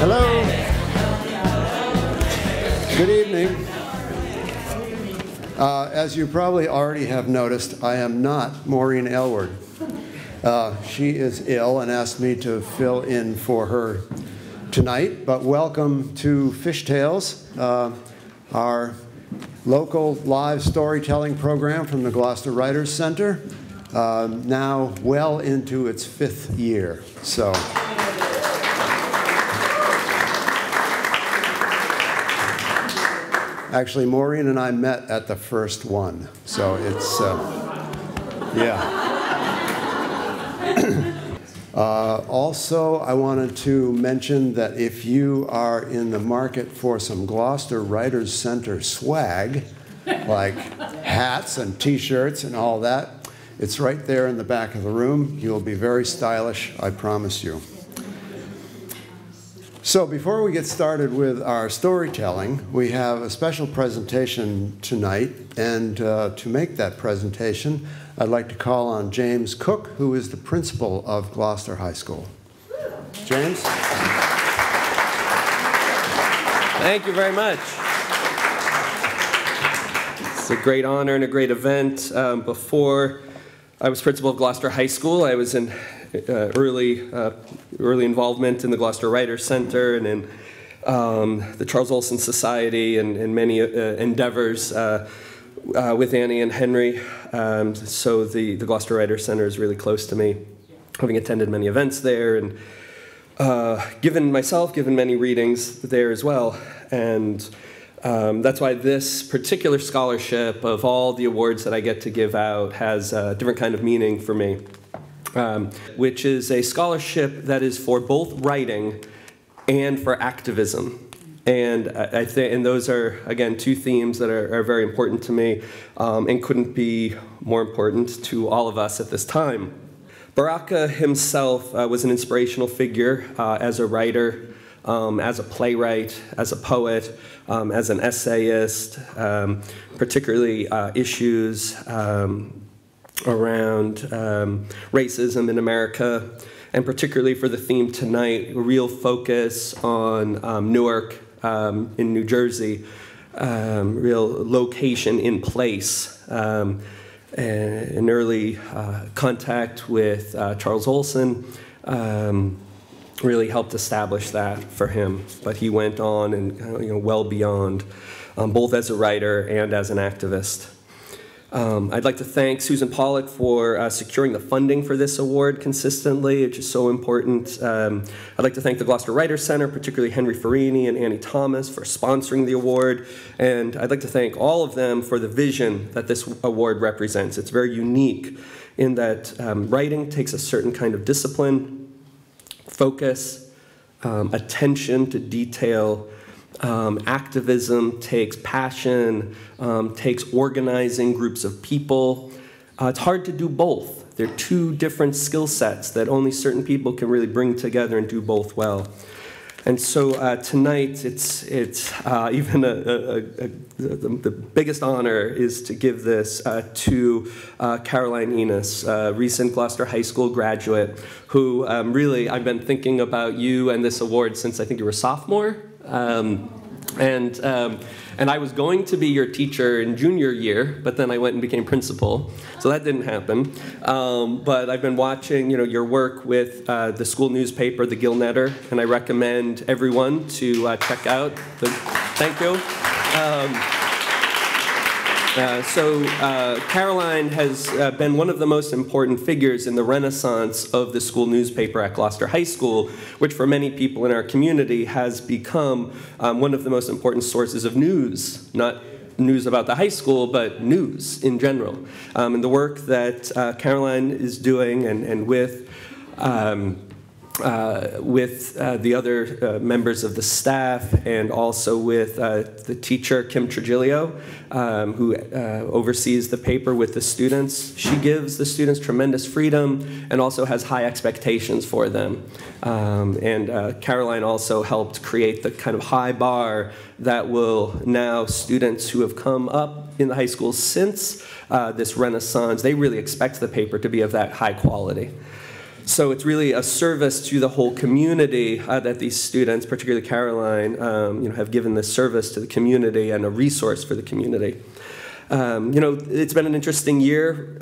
Hello. Good evening. As you probably already have noticed, I am not Maureen Aylward. She is ill and asked me to fill in for her tonight, but welcome to Fish Tales, our local live storytelling program from the Gloucester Writers Center, now well into its 5th year. So. Actually, Maureen and I met at the first one, so it's, yeah. Also, I wanted to mention that if you are in the market for some Gloucester Writers Center swag, like hats and t-shirts and all that, it's right there in the back of the room. You'll be very stylish, I promise you. So before we get started with our storytelling, we have a special presentation tonight, and to make that presentation, I'd like to call on James Cook, who is the principal of Gloucester High School. James? Thank you very much. It's a great honor and a great event. Before I was principal of Gloucester High School, I was in early involvement in the Gloucester Writers Center and in the Charles Olson Society and many endeavors with Annie and Henry. So the Gloucester Writers Center is really close to me, having attended many events there and given many readings there as well. And that's why this particular scholarship of all the awards that I get to give out has a different kind of meaning for me. Which is a scholarship that is for both writing and for activism. And I think, and those are, again, two themes that are very important to me and couldn't be more important to all of us at this time. Baraka himself was an inspirational figure as a writer, as a playwright, as a poet, as an essayist, particularly issues around racism in America, and particularly for the theme tonight, a real focus on Newark in New Jersey, real location in place, an early contact with Charles Olson really helped establish that for him, but he went on and well beyond, both as a writer and as an activist. I'd like to thank Susan Pollack for securing the funding for this award consistently, which is so important. I'd like to thank the Gloucester Writers Center, particularly Henry Farini and Annie Thomas, for sponsoring the award. And I'd like to thank all of them for the vision that this award represents. It's very unique in that writing takes a certain kind of discipline, focus, attention to detail. Activism takes passion, takes organizing groups of people. It's hard to do both. They're two different skill sets that only certain people can really bring together and do both well. And so tonight, it's even the biggest honor is to give this to Caroline Enos, a recent Gloucester High School graduate, who really, I've been thinking about you and this award since I think you were a sophomore. And I was going to be your teacher in junior year, but then I went and became principal, so that didn't happen. But I've been watching, your work with the school newspaper, the Gillnetter, and I recommend everyone to check out. Thank you. Caroline has been one of the most important figures in the renaissance of the school newspaper at Gloucester High School, which for many people in our community has become one of the most important sources of news, not news about the high school, but news in general. And the work that Caroline is doing and with the other members of the staff and also with the teacher, Kim Trigilio, who oversees the paper with the students. She gives the students tremendous freedom and also has high expectations for them. Caroline also helped create the kind of high bar that will now students who have come up in the high school since this renaissance, they really expect the paper to be of that high quality. So it's really a service to the whole community that these students, particularly Caroline, have given this service to the community and a resource for the community. It's been an interesting year.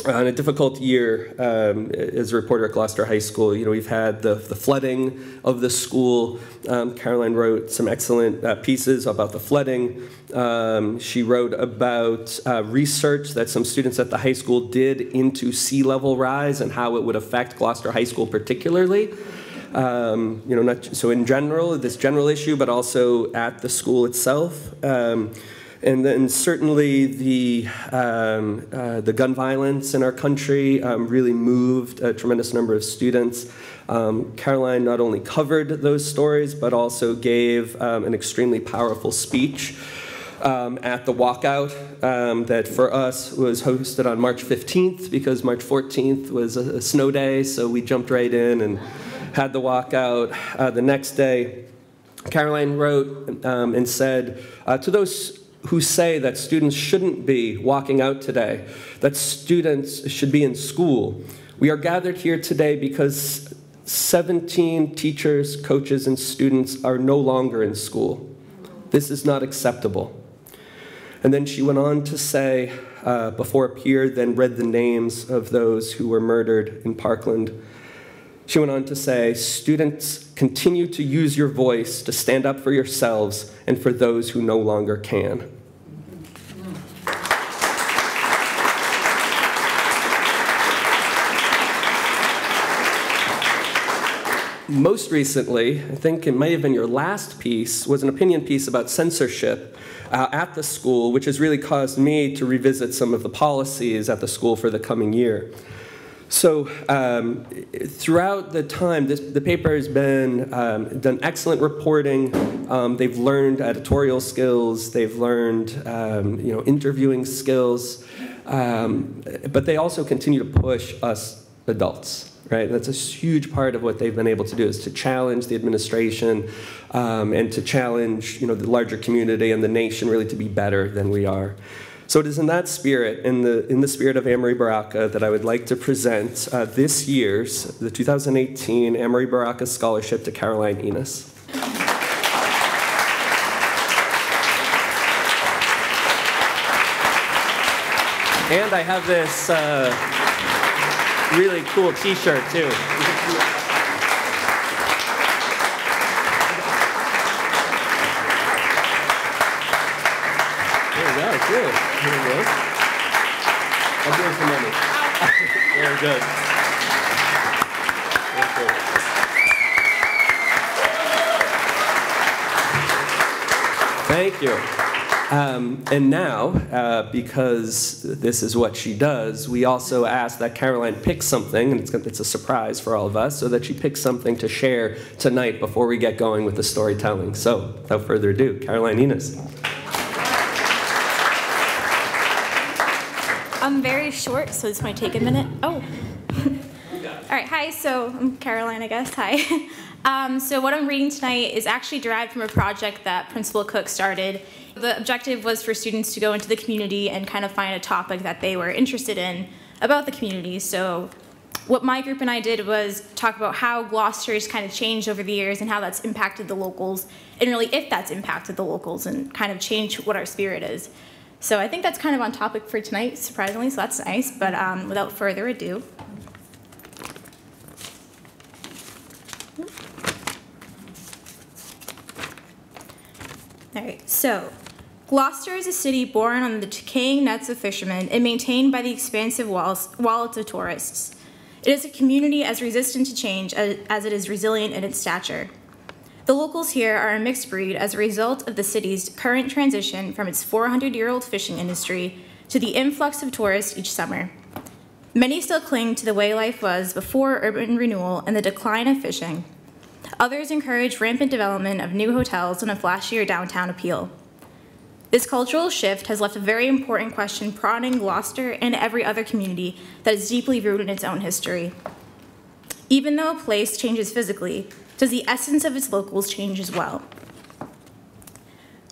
On a difficult year as a reporter at Gloucester High School. We've had the flooding of the school. Caroline wrote some excellent pieces about the flooding. She wrote about research that some students at the high school did into sea level rise and how it would affect Gloucester High School particularly. So in general, this general issue, but also at the school itself. And then certainly the gun violence in our country really moved a tremendous number of students. Caroline not only covered those stories, but also gave an extremely powerful speech at the walkout that for us was hosted on March 15th because March 14th was a snow day, so we jumped right in and had the walkout the next day. Caroline wrote and said, to those who say that students shouldn't be walking out today, that students should be in school. We are gathered here today because 17 teachers, coaches, and students are no longer in school. This is not acceptable. And then she went on to say, before a peer then read the names of those who were murdered in Parkland, she went on to say, students, continue to use your voice to stand up for yourselves and for those who no longer can. Most recently, I think it might have been your last piece, was an opinion piece about censorship at the school, which has really caused me to revisit some of the policies at the school for the coming year. So throughout the time, the paper has been done excellent reporting. They've learned editorial skills. They've learned interviewing skills. But they also continue to push us adults. Right? That's a huge part of what they've been able to do, is to challenge the administration and to challenge the larger community and the nation really to be better than we are. So it is in that spirit, in the spirit of Amory Baraka, that I would like to present this year's, the 2018 Amory Baraka Scholarship to Caroline Enos. And I have this really cool t-shirt too. There we go, cool. Here it goes. I'll give it some money. Very good. Very cool. Thank you. And now, because this is what she does, we also ask that Caroline pick something, and it's a surprise for all of us, so that she picks something to share tonight before we get going with the storytelling. So, without further ado, Caroline Enos. I'm very short, so this might take a minute. Oh. All right, hi, so I'm Caroline, I guess. Hi. So what I'm reading tonight is actually derived from a project that Principal Cook started. The objective was for students to go into the community and kind of find a topic that they were interested in about the community. So what my group and I did was talk about how Gloucester has kind of changed over the years and how that's impacted the locals, and really if that's impacted the locals and kind of changed what our spirit is. So I think that's kind of on topic for tonight, surprisingly, so that's nice. But without further ado. All right, so Gloucester is a city born on the decaying nets of fishermen and maintained by the expansive wallets of tourists. It is a community as resistant to change as it is resilient in its stature. The locals here are a mixed breed as a result of the city's current transition from its 400-year-old fishing industry to the influx of tourists each summer. Many still cling to the way life was before urban renewal and the decline of fishing. Others encourage rampant development of new hotels and a flashier downtown appeal. This cultural shift has left a very important question prodding Gloucester and every other community that is deeply rooted in its own history. Even though a place changes physically, does the essence of its locals change as well?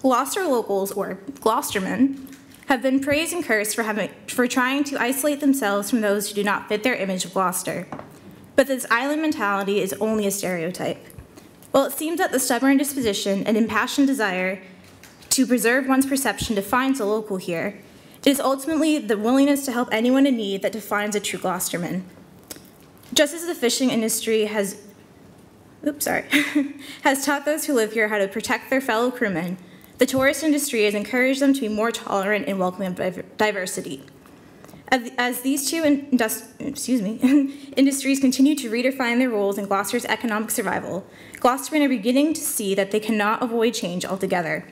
Gloucester locals, or Gloucestermen, have been praised and cursed for trying to isolate themselves from those who do not fit their image of Gloucester. But this island mentality is only a stereotype. While it seems that the stubborn disposition and impassioned desire to preserve one's perception defines a local here, it is ultimately the willingness to help anyone in need that defines a true Gloucesterman. Just as the fishing industry has taught those who live here how to protect their fellow crewmen, the tourist industry has encouraged them to be more tolerant and welcoming of diversity. As these two industries continue to redefine their roles in Gloucester's economic survival, Gloucestermen are beginning to see that they cannot avoid change altogether.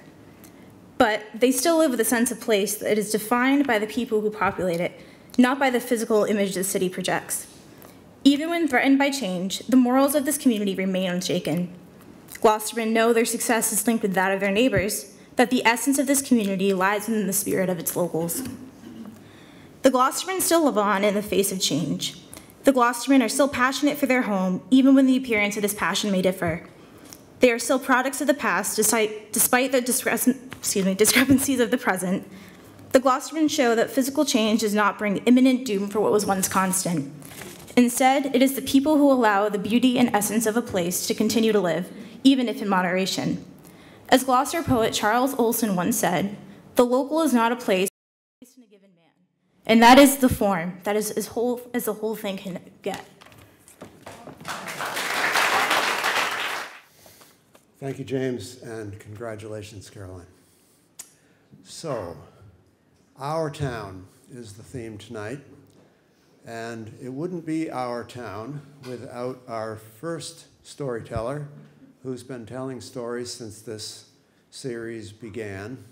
But they still live with a sense of place that is defined by the people who populate it, not by the physical image the city projects. Even when threatened by change, the morals of this community remain unshaken. Gloucestermen know their success is linked with that of their neighbors, that the essence of this community lies within the spirit of its locals. The Gloucestermen still live on in the face of change. The Gloucestermen are still passionate for their home, even when the appearance of this passion may differ. They are still products of the past, despite the discrepancies of the present. The Gloucestermen show that physical change does not bring imminent doom for what was once constant. Instead, it is the people who allow the beauty and essence of a place to continue to live, even if in moderation. As Gloucester poet Charles Olson once said, "The local is not a place in a given man, and that is the form that is as whole as the whole thing can get." Thank you, James, and congratulations, Caroline. So, our town is the theme tonight, and it wouldn't be our town without our first storyteller, who's been telling stories since this series began,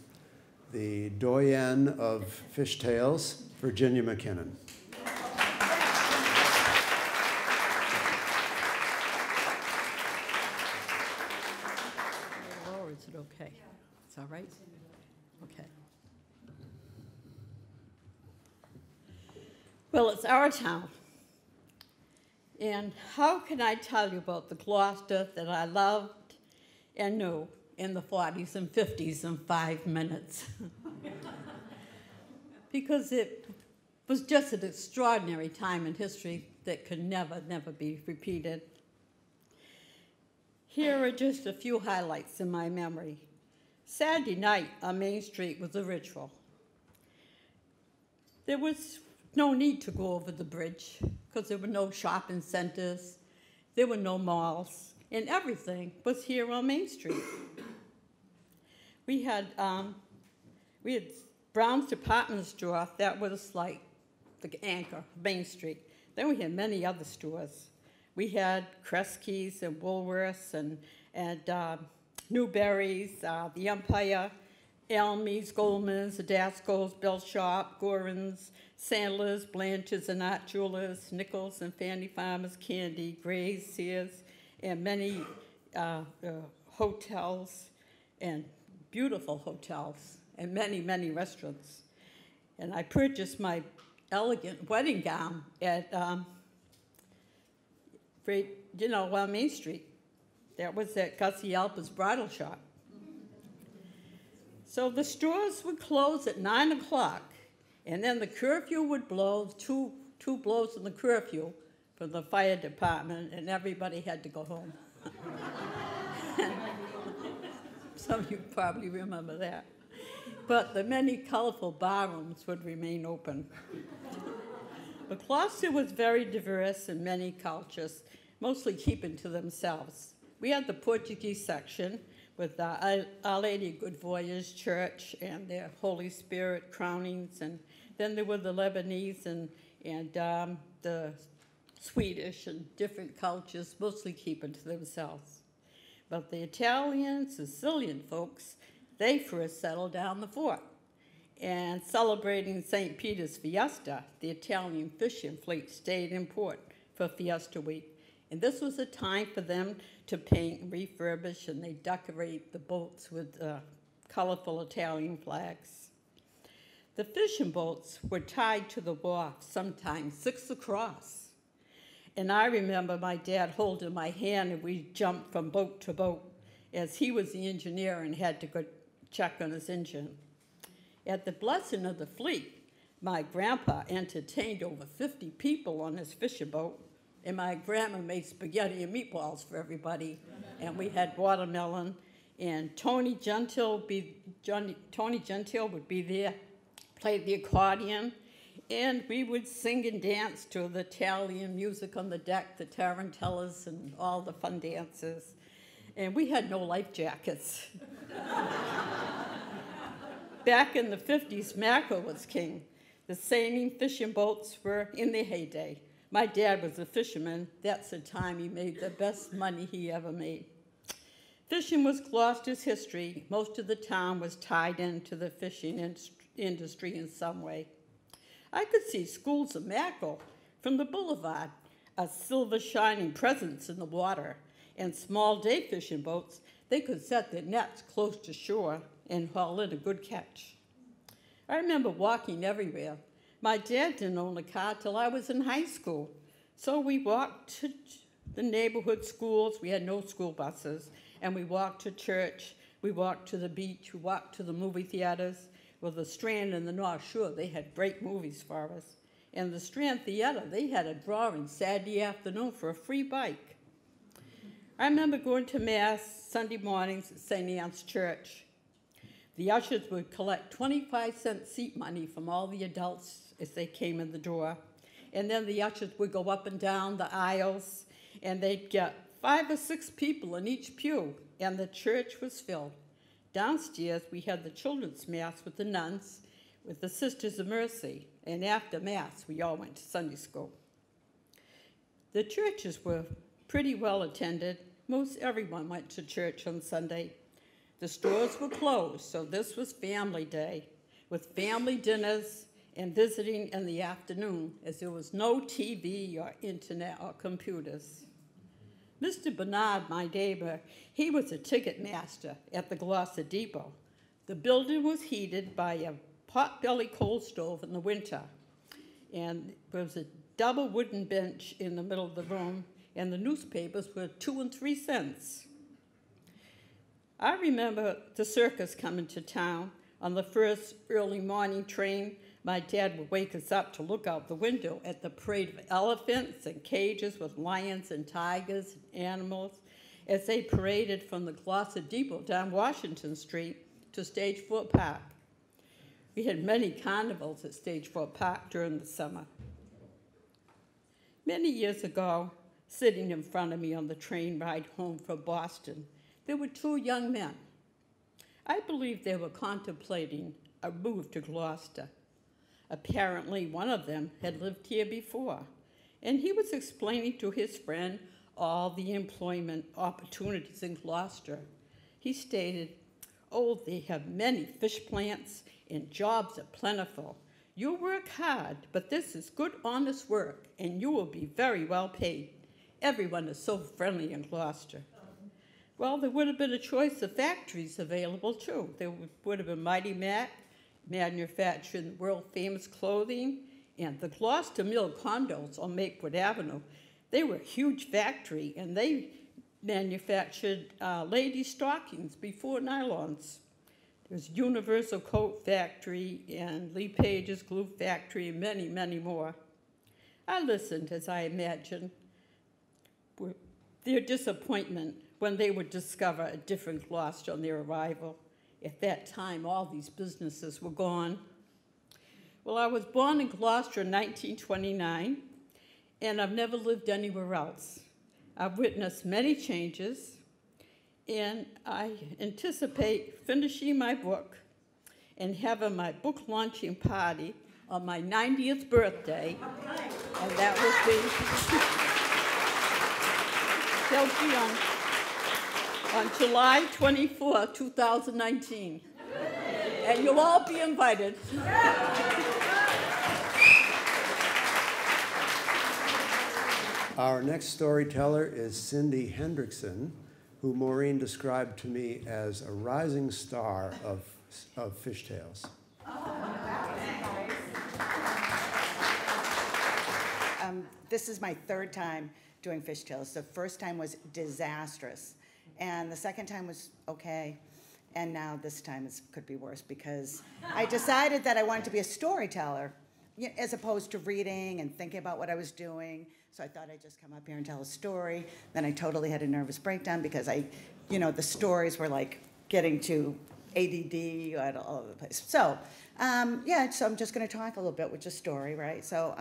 the doyenne of fish tales, Virginia McKinnon. Or is it okay? It's all right? Okay. Well, it's our town. And how can I tell you about the Gloucester that I loved and knew in the 40s and 50s in 5 minutes? Because it was just an extraordinary time in history that could never be repeated. Here are just a few highlights in my memory. Saturday night on Main Street was a ritual. There was no need to go over the bridge because there were no shopping centers, there were no malls, and everything was here on Main Street. We had Brown's department store that was like the anchor of Main Street. Then we had many other stores. We had Kresge's and Woolworths and Newberry's, the Empire, Elmy's, Goldman's, Adasco's, Bell Shop, Gorin's, Sandler's, Blanchard's, and Art Jewelers, Nichols and Fanny Farmer's Candy, Gray's, Sears, and many hotels and beautiful hotels and many restaurants. And I purchased my elegant wedding gown at, on Main Street. That was at Gussie Alper's bridal shop. So the stores would close at 9 o'clock, and then the curfew would blow, two blows in the curfew from the fire department, and everybody had to go home. Some of you probably remember that. But the many colorful barrooms would remain open. But Gloucester was very diverse in many cultures, mostly keeping to themselves. We had the Portuguese section with Our Lady of Good Voyage Church and their Holy Spirit crownings, and then there were the Lebanese and the Swedish and different cultures, mostly keeping to themselves. But the Italian, Sicilian folks, they first settled down the fort. And celebrating St. Peter's Fiesta, the Italian fishing fleet stayed in port for Fiesta Week. And this was a time for them to paint and refurbish, and they decorate the boats with colorful Italian flags. The fishing boats were tied to the wharf, sometimes 6 across. And I remember my dad holding my hand, and we jumped from boat to boat, as he was the engineer and had to go check on his engine. At the blessing of the fleet, my grandpa entertained over 50 people on his fishing boat, and my grandma made spaghetti and meatballs for everybody, and we had watermelon, and Tony Gentile would be there, played the accordion, and we would sing and dance to the Italian music on the deck, the tarantellas, and all the fun dances. And we had no life jackets. Back in the 50s, mackerel was king. The sailing fishing boats were in their heyday. My dad was a fisherman. That's the time he made the best money he ever made. Fishing was Gloucester's history. Most of the town was tied into the fishing industry in some way. I could see schools of mackerel from the boulevard, a silver shining presence in the water, and small day fishing boats. They could set their nets close to shore and haul in a good catch. I remember walking everywhere. My dad didn't own a car till I was in high school, so we walked to the neighborhood schools. We had no school buses, and we walked to church. We walked to the beach. We walked to the movie theaters. Well, the Strand and the North Shore, they had great movies for us. And the Strand Theater, they had a drawing Saturday afternoon for a free bike. I remember going to Mass Sunday mornings at St. Anne's Church. The ushers would collect 25-cent seat money from all the adults as they came in the door. And then the ushers would go up and down the aisles, and they'd get 5 or 6 people in each pew, and the church was filled. Downstairs, we had the children's Mass with the nuns, with the Sisters of Mercy, and after Mass, we all went to Sunday school. The churches were pretty well attended. Most everyone went to church on Sunday. The stores were closed, so this was family day, with family dinners and visiting in the afternoon, as there was no TV or internet or computers. Mr. Bernard, my neighbor, he was a ticket master at the Gloucester Depot. The building was heated by a pot-belly coal stove in the winter, and there was a double wooden bench in the middle of the room, and the newspapers were 2 and 3 cents. I remember the circus coming to town. On the first early morning train, my dad would wake us up to look out the window at the parade of elephants and cages with lions and tigers and animals as they paraded from the Gloucester Depot down Washington Street to Stage 4 Park. We had many carnivals at Stage 4 Park during the summer. Many years ago, sitting in front of me on the train ride home from Boston, there were 2 young men. I believe they were contemplating a move to Gloucester. Apparently, one of them had lived here before, and he was explaining to his friend all the employment opportunities in Gloucester. He stated, "Oh, they have many fish plants and jobs are plentiful. You work hard, but this is good, honest work, and you will be very well paid. Everyone is so friendly in Gloucester." Well, there would have been a choice of factories available, too. There would have been Mighty Mac, manufacturing world-famous clothing, and the Gloucester Mill condos on Makewood Avenue. They were a huge factory, and they manufactured ladies' stockings before nylons. There's Universal Coat Factory and Lee Page's Glue Factory and many, many more. I listened as I imagined their disappointment when they would discover a different Gloucester on their arrival. At that time, all these businesses were gone. Well, I was born in Gloucester in 1929, and I've never lived anywhere else. I've witnessed many changes, and I anticipate finishing my book and having my book launching party on my 90th birthday, and that will be on July 24, 2019. And you'll all be invited. Our next storyteller is Cindy Hendrickson, who Maureen described to me as a rising star of fishtails. This is my 3rd time doing fishtails. The first time was disastrous, and the second time was okay. And now this time it could be worse because I decided that I wanted to be a storyteller as opposed to reading and thinking about what I was doing. So I thought I'd just come up here and tell a story. Then I totally had a nervous breakdown because the stories were like getting to ADD all over the place. So, so I'm just going to talk a little bit with your story, right? So,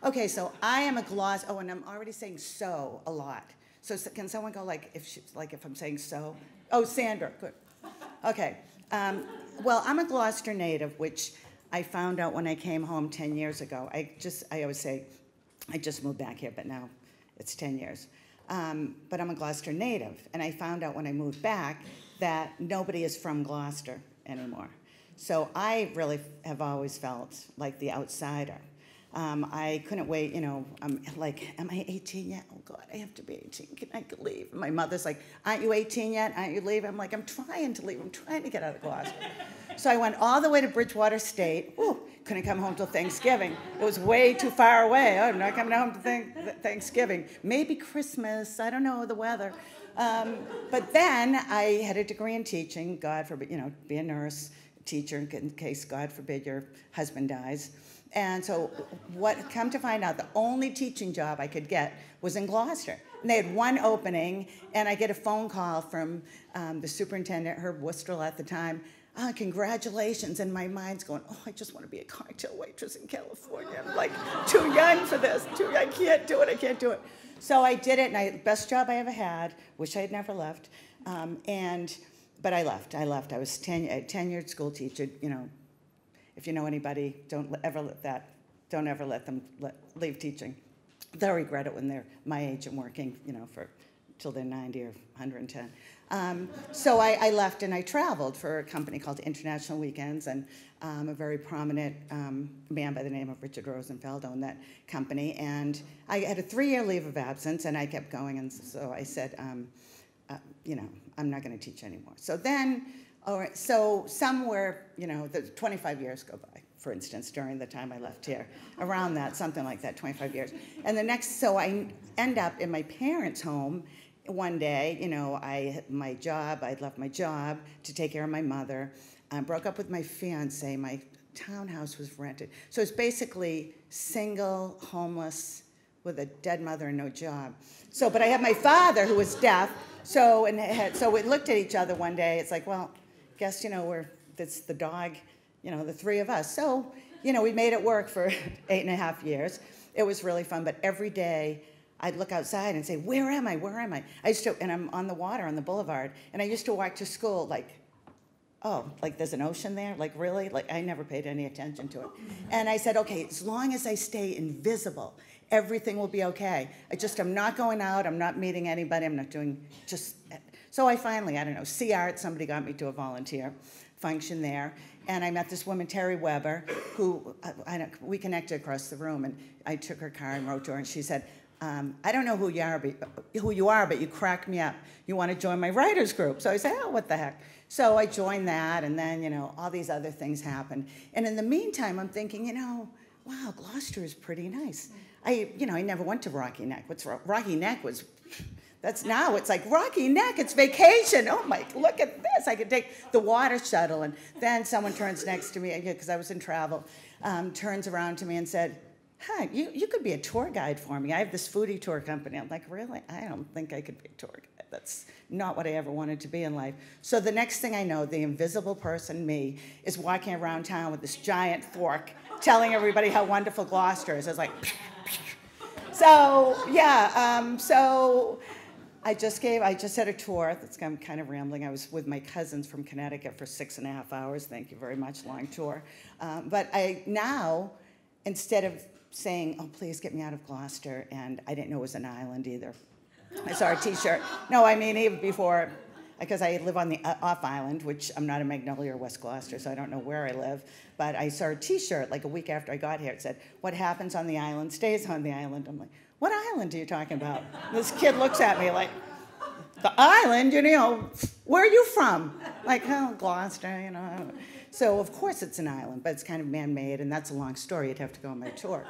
okay, so I am a gloss. Oh, and I'm already saying so a lot. So can someone go if I'm saying so? Oh, Sandra, good. Okay. Well, I'm a Gloucester native, which I found out when I came home 10 years ago. I always say, I just moved back here, but now it's 10 years. But I'm a Gloucester native, and I found out when I moved back that nobody is from Gloucester anymore. So I really have always felt like the outsider. I couldn't wait, I'm like, am I 18 yet? Oh God, I have to be 18, can I leave? And my mother's like, aren't you 18 yet? Aren't you leaving? I'm like, I'm trying to leave, I'm trying to get out of Gloucester. So I went all the way to Bridgewater State. Ooh, couldn't come home till Thanksgiving. It was way too far away. I'm not coming home to Thanksgiving. Maybe Christmas, I don't know, the weather. But then I had a degree in teaching, God forbid, be a nurse, teacher, in case, God forbid, your husband dies. And so come to find out, the only teaching job I could get was in Gloucester. And they had one opening, and I get a phone call from the superintendent, Herb Worcester at the time. Congratulations. And my mind's going, oh, I just want to be a cocktail waitress in California. I'm like, too young for this. I can't do it. So I did it, and best job I ever had. Wish I had never left. But I left. I was a tenured school teacher. If you know anybody, don't ever let them leave teaching. They'll regret it when they're my age and working, till they're 90 or 110. So I left and I traveled for a company called International Weekends, and a very prominent man by the name of Richard Rosenfeld owned that company. And I had a 3-year leave of absence, and I kept going, and so I said, I'm not going to teach anymore. So then, somewhere, 25 years go by, for instance, during the time I left here, around that, something like that, 25 years. And so I end up in my parents' home one day. I'd left my job to take care of my mother. I broke up with my fiance. My townhouse was rented. So it's basically single, homeless, with a dead mother and no job. But I had my father who was deaf. So we looked at each other one day. It's like, well, guess, it's the dog, the three of us. So, we made it work for 8.5 years. It was really fun, but every day I'd look outside and say, where am I? And I'm on the water, on the boulevard, and I used to walk to school like, oh, like there's an ocean there? Like, really? Like, I never paid any attention to it. And I said, okay, as long as I stay invisible, everything will be okay. I'm not going out, I'm not meeting anybody, I'm not doing So I finally, Sea Art, somebody got me to a volunteer function there, and I met this woman, Terry Weber, who we connected across the room, and I took her car and wrote to her, and she said, I don't know who you are, but you crack me up. You want to join my writers group? So I said, oh, what the heck? So I joined that, and then, all these other things happened. And in the meantime, I'm thinking, wow, Gloucester is pretty nice. I never went to Rocky Neck. Rocky Neck was, it's like Rocky Neck, it's vacation. Oh my, look at this. I could take the water shuttle. And then someone turns next to me, because I was in travel, turns around to me and said, hi, you could be a tour guide for me. I have this foodie tour company. I'm like, really? I don't think I could be a tour guide. That's not what I ever wanted to be in life. So the next thing I know, the invisible person, me, is walking around town with this giant fork, telling everybody how wonderful Gloucester is. I was like, so I just had a tour. I'm kind of rambling. I was with my cousins from Connecticut for 6.5 hours. Thank you very much, long tour. But now, instead of saying, oh, please get me out of Gloucester, and I didn't know it was an island either. I saw a T-shirt. No, I mean, even before, because I live on the off island, which I'm not in Magnolia or West Gloucester, so I don't know where I live. But I saw a T-shirt like a week after I got here. It said, what happens on the island stays on the island. I'm like, what island are you talking about? This kid looks at me like, the island, where are you from? Like, oh, Gloucester, So, of course, it's an island, but it's kind of man-made, and that's a long story. You'd have to go on my tour.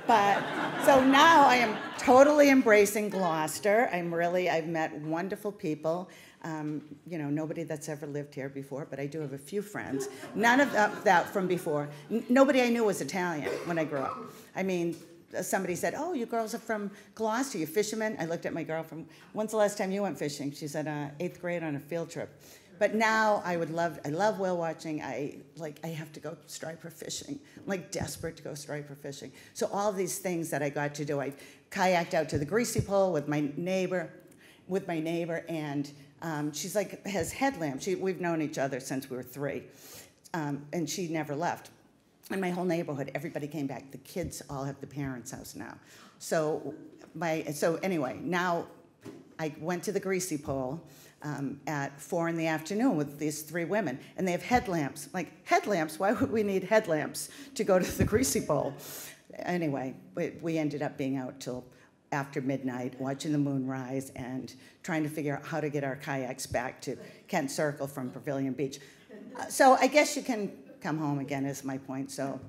But, so now I am totally embracing Gloucester. I've met wonderful people. You know, nobody that's ever lived here before, but I do have a few friends. None of that from before. Nobody I knew was Italian when I grew up. I mean, somebody said, "Oh, you girls are from Gloucester, you fishermen?" I looked at my girl from, "When's the last time you went fishing?" She said, 8th grade on a field trip. But now I love whale watching. I have to go striper fishing. I'm like desperate to go striper fishing. So all of these things that I got to do, I kayaked out to the Greasy Pole with my neighbor, and she's like, has headlamps. We've known each other since we were 3, and she never left. In my whole neighborhood, everybody came back. The kids all have the parents' house now. So anyway, now I went to the Greasy Pole at 4 in the afternoon with these 3 women, and they have headlamps. Like, headlamps? Why would we need headlamps to go to the Greasy Pole? Anyway, we ended up being out till after midnight, watching the moon rise and trying to figure out how to get our kayaks back to Kent Circle from Pavilion Beach. So I guess you can come home again is my point. So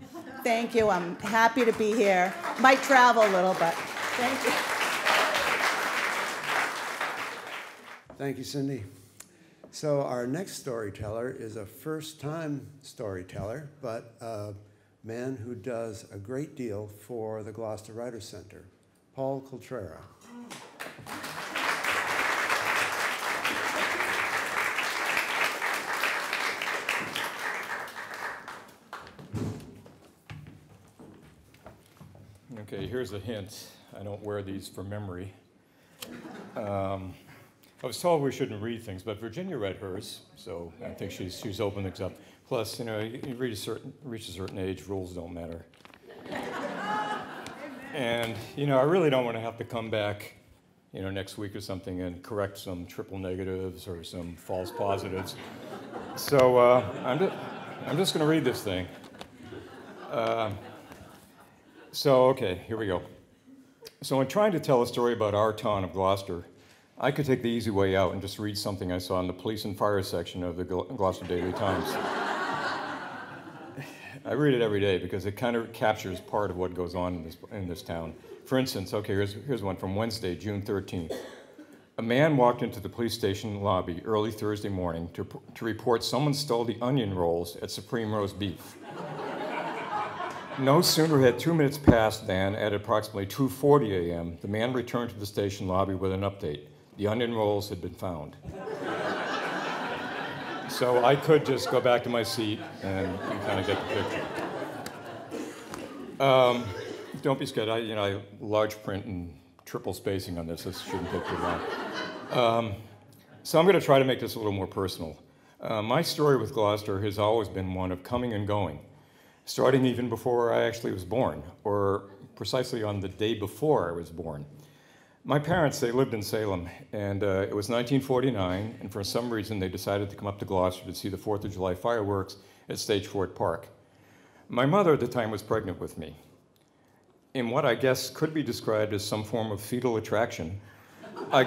thank you. I'm happy to be here. Might travel a little, but thank you. Thank you, Cindy. So our next storyteller is a first-time storyteller, but a man who does a great deal for the Gloucester Writers Center, Paul Cultrera. Okay, here's a hint. I don't wear these from memory. I was told we shouldn't read things, but Virginia read hers, so I think she's opened things up. Plus, you know, you reach a certain age, rules don't matter. And, you know, I really don't want to have to come back, you know, next week or something and correct some triple negatives or some false positives. So I'm just going to read this thing. Okay, here we go. So in trying to tell a story about our town of Gloucester, I could take the easy way out and just read something I saw in the police and fire section of the Gloucester Daily Times. I read it every day because it kind of captures part of what goes on in this town. For instance, okay, here's one from Wednesday, June 13th. A man walked into the police station lobby early Thursday morning to report someone stole the onion rolls at Supreme Roast Beef. No sooner had 2 minutes passed than, at approximately 2:40 a.m., the man returned to the station lobby with an update. The onion rolls had been found. So I could just go back to my seat and kind of get the picture. Don't be scared. I large print and triple spacing on this. This shouldn't take too long. So I'm going to try to make this a little more personal. My story with Gloucester has always been one of coming and going, starting even before I actually was born, or precisely on the day before I was born. My parents, they lived in Salem, and it was 1949, and for some reason they decided to come up to Gloucester to see the 4th of July fireworks at Stagefort Park. My mother at the time was pregnant with me. In what I guess could be described as some form of fetal attraction, I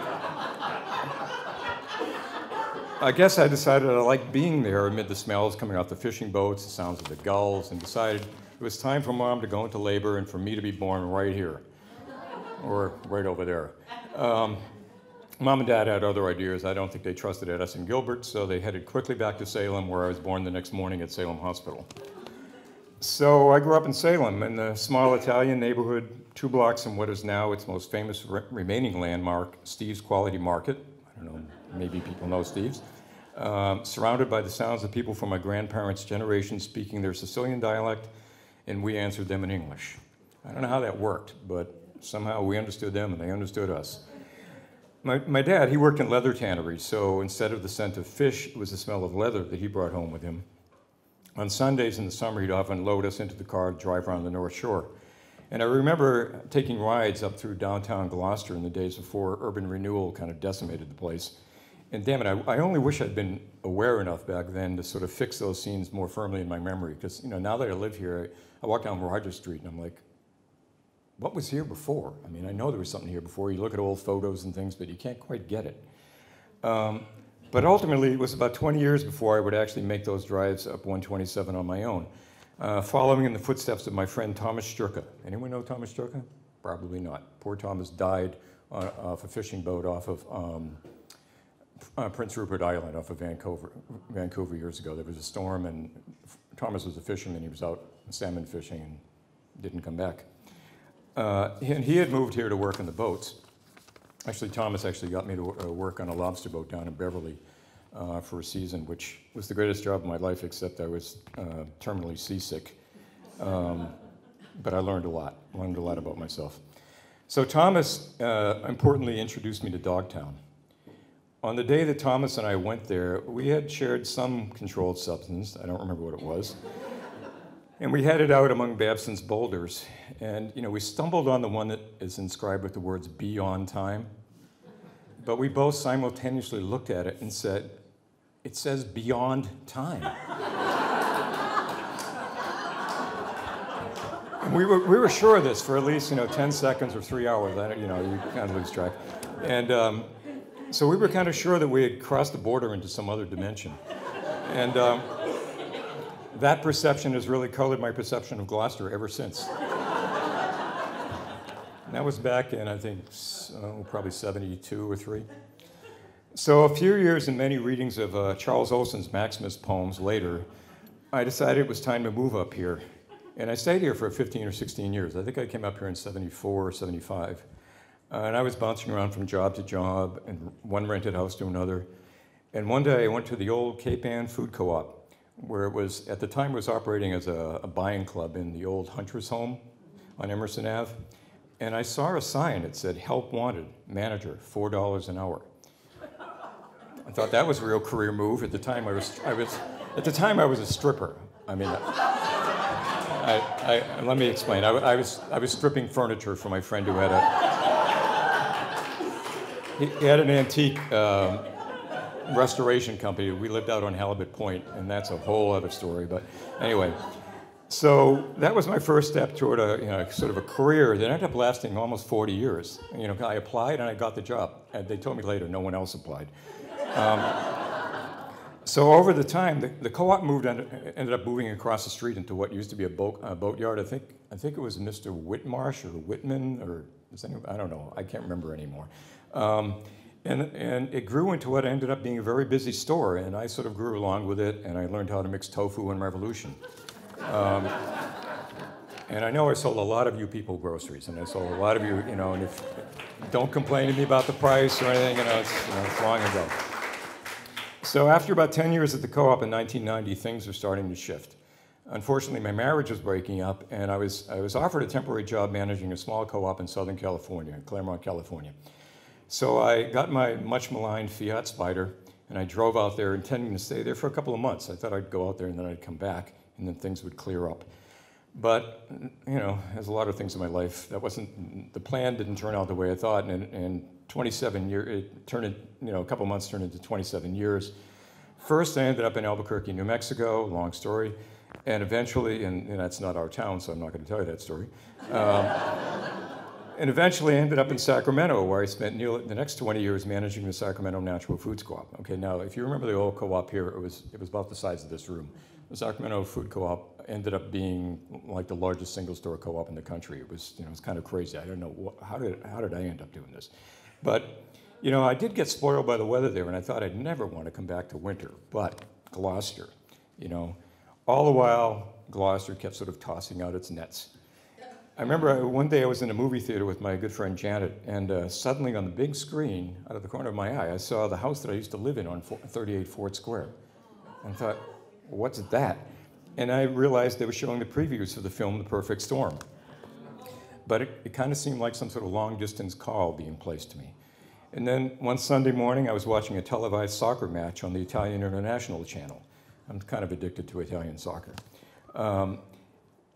guess I decided I liked being there amid the smells coming out the fishing boats, the sounds of the gulls, and decided it was time for Mom to go into labor and for me to be born right here. Or right over there. Mom and Dad had other ideas. I don't think they trusted us in Gilbert, so they headed quickly back to Salem, where I was born the next morning at Salem Hospital. So I grew up in Salem, in the small Italian neighborhood, 2 blocks from what is now its most famous remaining landmark, Steve's Quality Market. I don't know, maybe people know Steve's. Surrounded by the sounds of people from my grandparents' generation speaking their Sicilian dialect, and we answered them in English. I don't know how that worked, but somehow we understood them and they understood us. My dad, he worked in leather tanneries, so instead of the scent of fish, it was the smell of leather that he brought home with him. On Sundays in the summer, he'd often load us into the car to drive around the North Shore. And I remember taking rides up through downtown Gloucester in the days before urban renewal kind of decimated the place. And damn it, I only wish I'd been aware enough back then to sort of fix those scenes more firmly in my memory. Because, now that I live here, I walk down Rogers Street and I'm like, what was here before? I mean, I know there was something here before. You look at old photos and things, but you can't quite get it. But ultimately, it was about 20 years before I would actually make those drives up 127 on my own, following in the footsteps of my friend Thomas Sturka. Anyone know Thomas Sturka? Probably not. Poor Thomas died off a fishing boat off of Prince Rupert Island off of Vancouver years ago. There was a storm, and Thomas was a fisherman. He was out salmon fishing and didn't come back. And he had moved here to work on the boats. Actually, Thomas actually got me to work on a lobster boat down in Beverly for a season, which was the greatest job of my life, except I was terminally seasick. But I learned a lot about myself. So Thomas, importantly, introduced me to Dogtown. On the day that Thomas and I went there, we had shared some controlled substance. I don't remember what it was. And we headed out among Babson's boulders. And, you know, we stumbled on the one that is inscribed with the words "Beyond Time." But we both simultaneously looked at it and said, "It says beyond time." And we were sure of this for at least, 10 seconds or 3 hours. You kind of lose track. And so we were kind of sure that we had crossed the border into some other dimension. And that perception has really colored my perception of Gloucester ever since. And that was back in, I think, probably 72 or 3. So a few years and many readings of Charles Olson's Maximus poems later, I decided it was time to move up here. And I stayed here for 15 or 16 years. I think I came up here in 74 or 75. And I was bouncing around from job to job and one rented house to another. And one day I went to the old Cape Ann Food Co-op, where it was, at the time, it was operating as a buying club in the old Hunter's Home on Emerson Ave. And I saw a sign that said, "Help wanted, manager, $4 an hour." I thought that was a real career move. At the time, I was a stripper. I mean, let me explain. I was stripping furniture for my friend who had he had an antique restoration company. We lived out on Halibut Point, and that's a whole other story. But anyway, so that was my first step toward a sort of a career that ended up lasting almost 40 years. I applied and I got the job. And they told me later no one else applied. So over the time, the co-op ended up moving across the street into what used to be a boatyard. I think it was Mr. Whitmarsh or Whitman, or I don't know. I can't remember anymore. And it grew into what ended up being a very busy store, and I sort of grew along with it, and I learned how to mix tofu and Revolution. And I know I sold a lot of you people groceries, and I sold a lot of you, and if don't complain to me about the price or anything, it's long ago. So after about 10 years at the co-op in 1990, things were starting to shift. Unfortunately, my marriage was breaking up, and I was offered a temporary job managing a small co-op in Southern California, in Claremont, California. So I got my much maligned Fiat Spider, and I drove out there intending to stay there for a couple of months. I thought I'd go out there and then I'd come back, and then things would clear up. But, there's a lot of things in my life that the plan didn't turn out the way I thought, and 27 years, it turned, a couple months turned into 27 years. First, I ended up in Albuquerque, New Mexico, long story, and eventually, and that's not our town, so I'm not going to tell you that story. And eventually I ended up in Sacramento, where I spent the next 20 years managing the Sacramento Natural Foods Co-op. Okay, now, if you remember the old co-op here, it was about the size of this room. The Sacramento Food Co-op ended up being like the largest single-store co-op in the country. It was, it was kind of crazy. I don't know, how did I end up doing this? But, I did get spoiled by the weather there, and I thought I'd never want to come back to winter. But Gloucester, all the while, Gloucester kept sort of tossing out its nets. I remember one day I was in a movie theater with my good friend Janet, and suddenly on the big screen, out of the corner of my eye, I saw the house that I used to live in on 38 Fort Square. And I thought, what's that? And I realized they were showing the previews for the film The Perfect Storm. But it kind of seemed like some sort of long-distance call being placed to me. And then one Sunday morning, I was watching a televised soccer match on the Italian International channel. I'm kind of addicted to Italian soccer.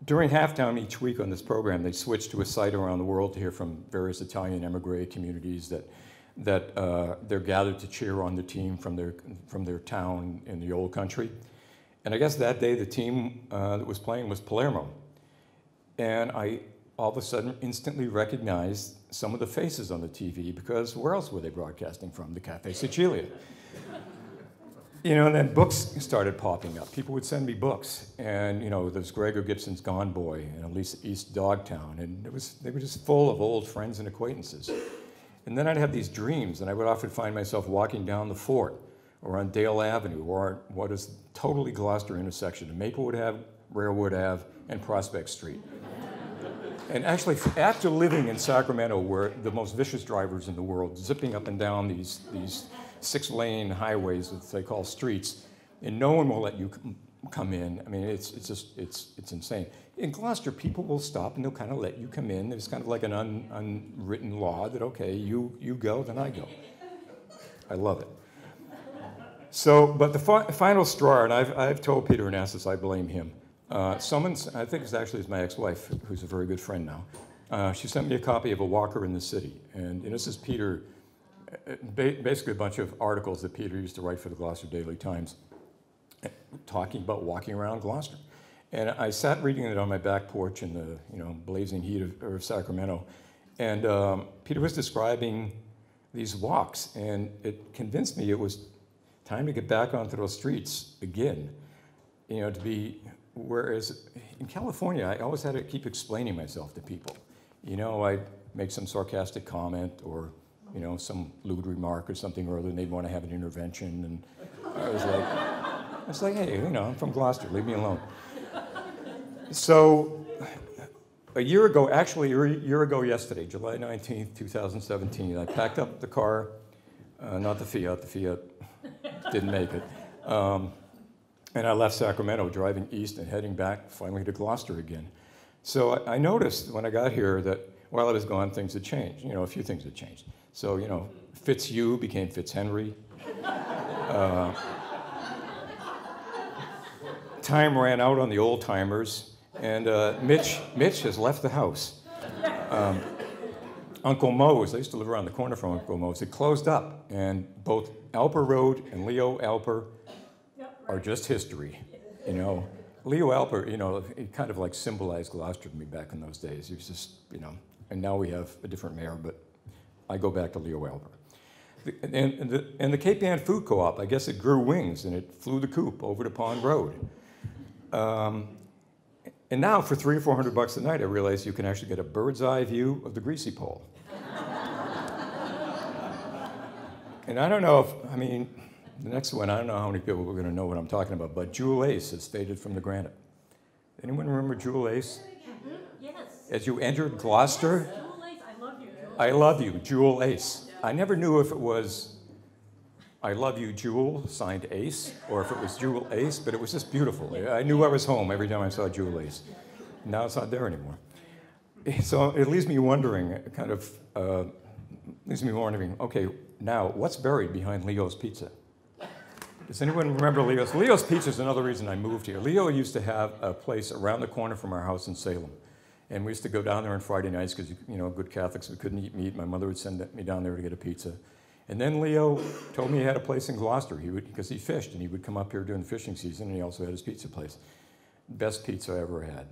During halftime each week on this program, they switched to a site around the world to hear from various Italian emigre communities that they're gathered to cheer on the team from their town in the old country. And I guess that day the team that was playing was Palermo. And I all of a sudden instantly recognized some of the faces on the TV, because where else were they broadcasting from? The Cafe Sicilia. And then books started popping up. People would send me books, and there's Gregor Gibson's Gone Boy and Elisa East Dogtown, and they were just full of old friends and acquaintances. And then I'd have these dreams, and I would often find myself walking down the fort or on Dale Avenue or what is totally Gloucester intersection of Maplewood Ave, Railwood Ave, and Prospect Street. And actually, after living in Sacramento, where the most vicious drivers in the world, zipping up and down these 6-lane highways that they call streets, and no one will let you come in. I mean, it's insane. In Gloucester, people will stop and they'll kind of let you come in. There's kind of like an unwritten law that, okay, you go, then I go. I love it. So, but the final straw, and I've told Peter Onassis I blame him. Someone, I think it's actually my ex-wife, who's a very good friend now. She sent me a copy of A Walker in the City, and this is Peter, basically a bunch of articles that Peter used to write for the Gloucester Daily Times, talking about walking around Gloucester. And I sat reading it on my back porch in the blazing heat of Sacramento, and Peter was describing these walks, and it convinced me it was time to get back onto those streets again, to be. Whereas in California, I always had to keep explaining myself to people. I'd make some sarcastic comment or, some lewd remark or something or other, and they'd want to have an intervention. And I was like, hey, I'm from Gloucester, leave me alone. So a year ago yesterday, July 19th, 2017, I packed up the car, not the Fiat didn't make it. And I left Sacramento, driving east and heading back finally to Gloucester again. So I noticed when I got here that while I was gone, things had changed. A few things had changed. So, Fitzhugh became Fitzhenry. Time ran out on the old timers, and Mitch has left the house. Uncle Moe's, I used to live around the corner from Uncle Moe's, it closed up, and both Alper Road and Leo Alper are just history, Leo Alper, he kind of like symbolized Gloucester to me back in those days. He was just, and now we have a different mayor, but I go back to Leo Alper. And the Cape Ann Food Co-op, I guess it grew wings and it flew the coop over to Pond Road. And now for $300 or $400 a night, I realize you can actually get a bird's eye view of the Greasy Pole. And I don't know the next one, I don't know how many people are going to know what I'm talking about, but Jewel Ace has faded from the granite. Anyone remember Jewel Ace? Mm-hmm. Yes. As you entered Gloucester? Jewel Ace, I love you. I love you, Jewel Ace. I never knew if it was I love you, Jewel, signed Ace, or if it was Jewel Ace, but it was just beautiful. I knew I was home every time I saw Jewel Ace. Now it's not there anymore. So it leaves me wondering, okay, now what's buried behind Leo's Pizza? Does anyone remember Leo's? Leo's Pizza is another reason I moved here. Leo used to have a place around the corner from our house in Salem. And we used to go down there on Friday nights because, good Catholics, we couldn't eat meat. My mother would send me down there to get a pizza. And then Leo told me he had a place in Gloucester because he fished, and he would come up here during the fishing season, and he also had his pizza place. Best pizza I ever had.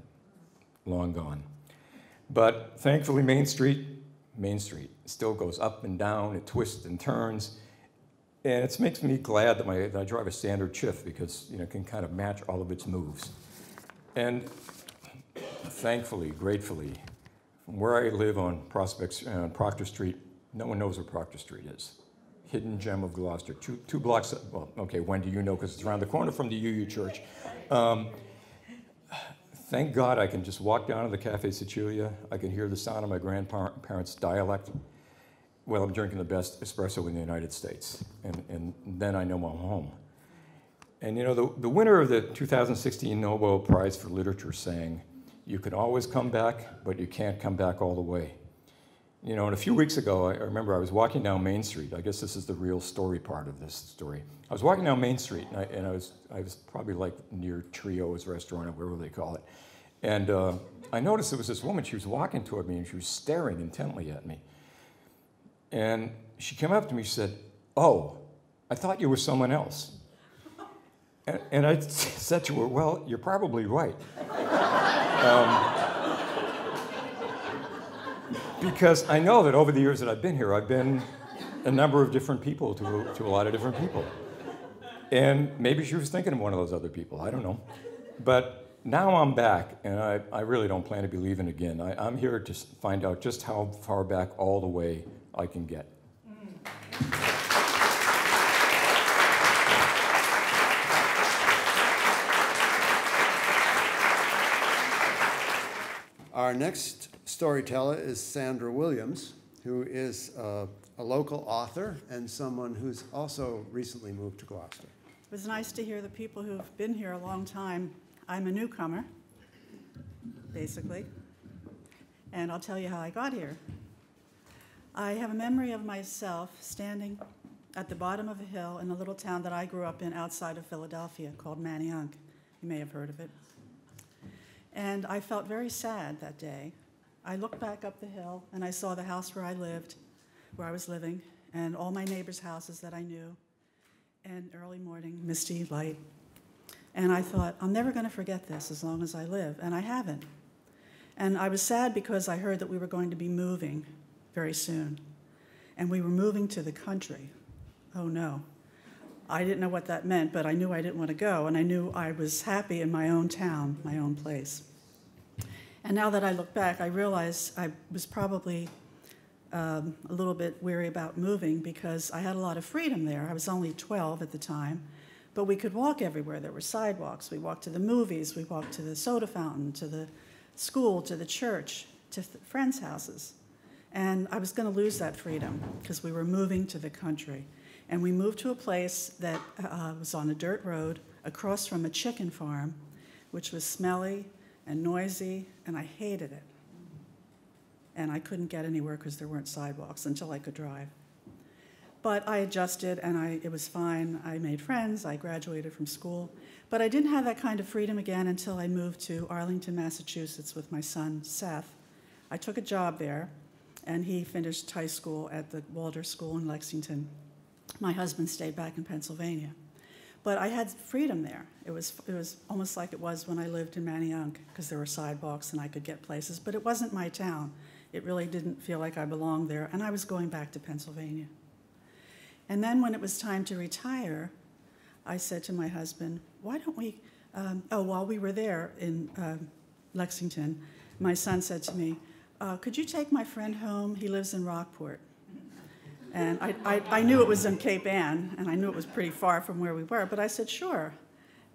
Long gone. But thankfully, Main Street still goes up and down, it twists and turns. And it makes me glad that I drive a standard shift because it can kind of match all of its moves. And thankfully, gratefully, from where I live on Proctor Street, no one knows where Proctor Street is. Hidden gem of Gloucester, two blocks. Well, okay, when do you know? Because it's around the corner from the UU Church. Thank God I can just walk down to the Cafe Sicilia. I can hear the sound of my grandparents' dialect. Well, I'm drinking the best espresso in the United States, and then I know I'm home. And the winner of the 2016 Nobel Prize for Literature sang, "You can always come back, but you can't come back all the way." And a few weeks ago, I remember I was walking down Main Street. I guess this is the real story part of this story. I was walking down Main Street, and I was probably like near Trio's restaurant or whatever they call it. And I noticed there was this woman, she was walking toward me, and she was staring intently at me. And she came up to me, she said, "Oh, I thought you were someone else." And I said to her, "Well, you're probably right." Because I know that over the years that I've been here, I've been a number of different people to a lot of different people. And maybe she was thinking of one of those other people, I don't know. But now I'm back, and I really don't plan to be leaving again. I'm here to find out just how far back all the way I can get. Our next storyteller is Sandra Williams, who is a local author and someone who's also recently moved to Gloucester. It was nice to hear the people who've been here a long time. I'm a newcomer, basically, and I'll tell you how I got here. I have a memory of myself standing at the bottom of a hill in a little town that I grew up in outside of Philadelphia called Manayunk. You may have heard of it. And I felt very sad that day. I looked back up the hill and I saw the house where I was living, and all my neighbors' houses that I knew, and early morning, misty light. And I thought, I'm never going to forget this as long as I live, and I haven't. And I was sad because I heard that we were going to be moving very soon, and we were moving to the country. Oh no. I didn't know what that meant, but I knew I didn't want to go, and I knew I was happy in my own town, my own place. And now that I look back, I realize I was probably a little bit weary about moving because I had a lot of freedom there. I was only 12 at the time, but we could walk everywhere. There were sidewalks. We walked to the movies. We walked to the soda fountain, to the school, to the church, to friends' houses. And I was going to lose that freedom because we were moving to the country. And we moved to a place that was on a dirt road across from a chicken farm, which was smelly and noisy, and I hated it. And I couldn't get anywhere because there weren't sidewalks until I could drive. But I adjusted, and it was fine. I made friends. I graduated from school. But I didn't have that kind of freedom again until I moved to Arlington, Massachusetts with my son, Seth. I took a job there, and he finished high school at the Walder School in Lexington. My husband stayed back in Pennsylvania. But I had freedom there. It was almost like it was when I lived in Manayunk, because there were sidewalks and I could get places, but it wasn't my town. It really didn't feel like I belonged there, and I was going back to Pennsylvania. And then when it was time to retire, I said to my husband, why don't we, while we were there in Lexington, my son said to me, could you take my friend home? He lives in Rockport. And I knew it was in Cape Ann, and I knew it was pretty far from where we were, but I said, sure.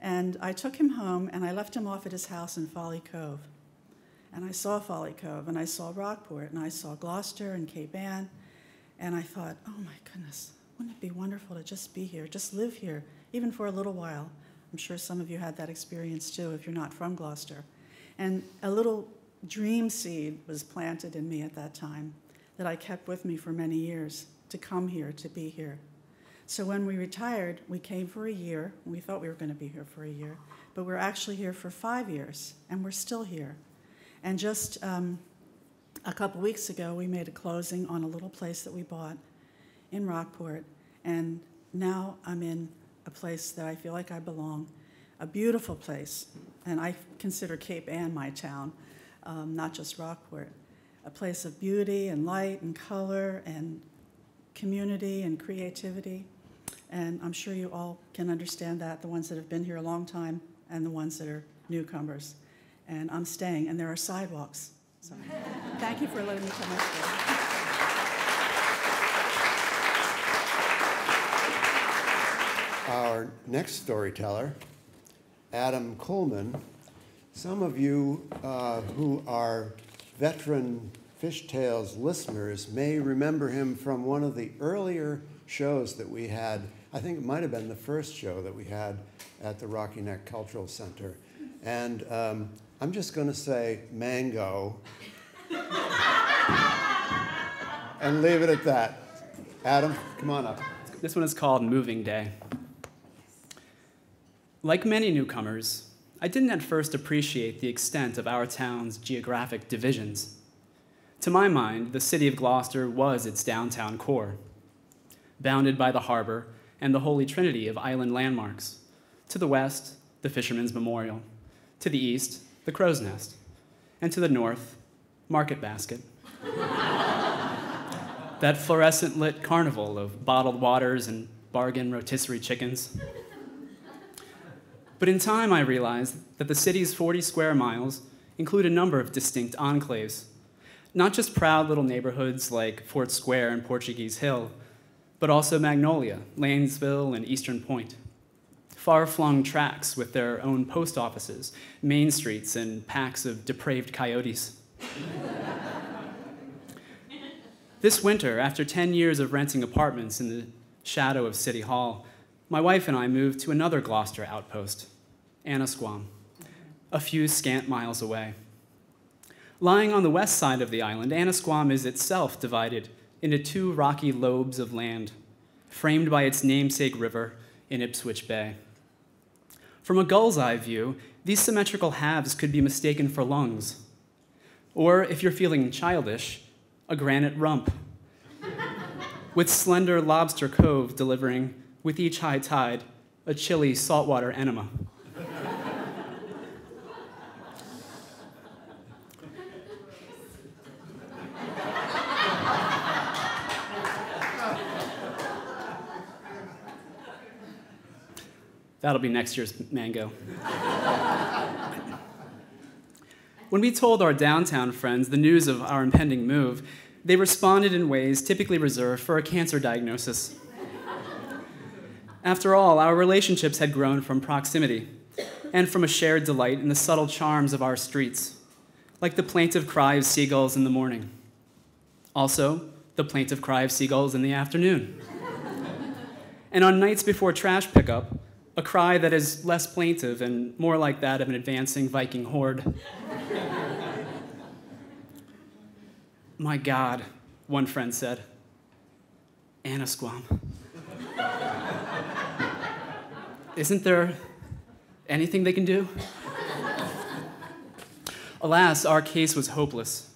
And I took him home, and I left him off at his house in Folly Cove. And I saw Folly Cove, and I saw Rockport, and I saw Gloucester and Cape Ann, and I thought, oh my goodness, wouldn't it be wonderful to just be here, just live here, even for a little while. I'm sure some of you had that experience too if you're not from Gloucester. And a little dream seed was planted in me at that time that I kept with me for many years, to come here, to be here. So when we retired, we came for a year. We thought we were going to be here for a year, but we're actually here for 5 years, and we're still here. And just a couple weeks ago, we made a closing on a little place that we bought in Rockport, and now I'm in a place that I feel like I belong, a beautiful place, and I consider Cape Ann my town, not just Rockport, a place of beauty and light and color and community and creativity, and I'm sure you all can understand that, the ones that have been here a long time and the ones that are newcomers. And I'm staying, and there are sidewalks. So thank you for letting me tell my story. Our next storyteller, Adam Kuhlmann. Some of you who are veteran Fish Tales listeners may remember him from one of the earlier shows that we had. I think it might have been the first show that we had at the Rocky Neck Cultural Center. And I'm just going to say mango and leave it at that. Adam, come on up. This one is called Moving Day. Like many newcomers, I didn't at first appreciate the extent of our town's geographic divisions. To my mind, the city of Gloucester was its downtown core, bounded by the harbor and the Holy Trinity of island landmarks. To the west, the Fisherman's Memorial. To the east, the Crow's Nest. And to the north, Market Basket. That fluorescent-lit carnival of bottled waters and bargain rotisserie chickens. But in time, I realized that the city's 40 square miles include a number of distinct enclaves, Not just proud little neighborhoods like Fort Square and Portuguese Hill, but also Magnolia, Lanesville, and Eastern Point. Far-flung tracts with their own post offices, main streets, and packs of depraved coyotes. This winter, after 10 years of renting apartments in the shadow of City Hall, my wife and I moved to another Gloucester outpost, Annisquam, a few scant miles away. Lying on the west side of the island, Annisquam is itself divided into two rocky lobes of land, framed by its namesake river in Ipswich Bay. From a gull's eye view, these symmetrical halves could be mistaken for lungs, or, if you're feeling childish, a granite rump, with slender Lobster Cove delivering, with each high tide, a chilly saltwater enema. That'll be next year's mango. When we told our downtown friends the news of our impending move, they responded in ways typically reserved for a cancer diagnosis. After all, our relationships had grown from proximity and from a shared delight in the subtle charms of our streets, like the plaintive cry of seagulls in the morning. Also, the plaintive cry of seagulls in the afternoon. And on nights before trash pickup, a cry that is less plaintive and more like that of an advancing Viking horde. My God, one friend said, Annisquam. Isn't there anything they can do? Alas, our case was hopeless.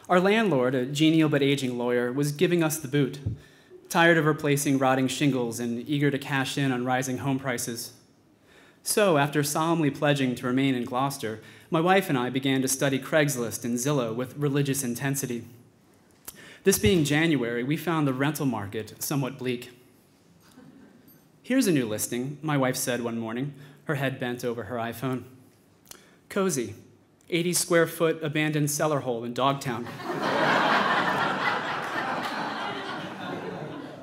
Our landlord, a genial but aging lawyer, was giving us the boot, tired of replacing rotting shingles and eager to cash in on rising home prices. So, after solemnly pledging to remain in Gloucester, my wife and I began to study Craigslist and Zillow with religious intensity. This being January, we found the rental market somewhat bleak. Here's a new listing, my wife said one morning, her head bent over her iPhone. Cozy, 80 square foot abandoned cellar hole in Dogtown.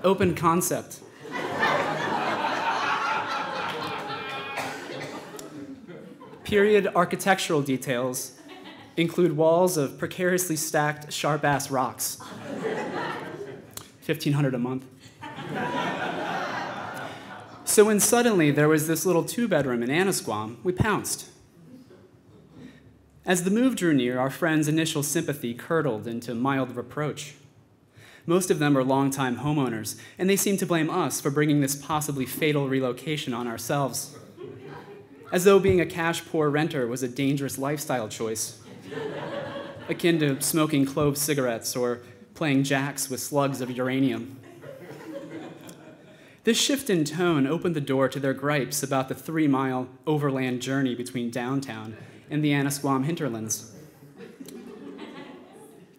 Open concept. Period architectural details include walls of precariously stacked sharp-ass rocks. $1,500 a month. So when suddenly there was this little two-bedroom in Annisquam, we pounced. As the move drew near, our friends' initial sympathy curdled into mild reproach. Most of them are longtime homeowners, and they seem to blame us for bringing this possibly fatal relocation on ourselves, as though being a cash-poor renter was a dangerous lifestyle choice, akin to smoking clove cigarettes or playing jacks with slugs of uranium. This shift in tone opened the door to their gripes about the 3-mile overland journey between downtown and the Annisquam hinterlands.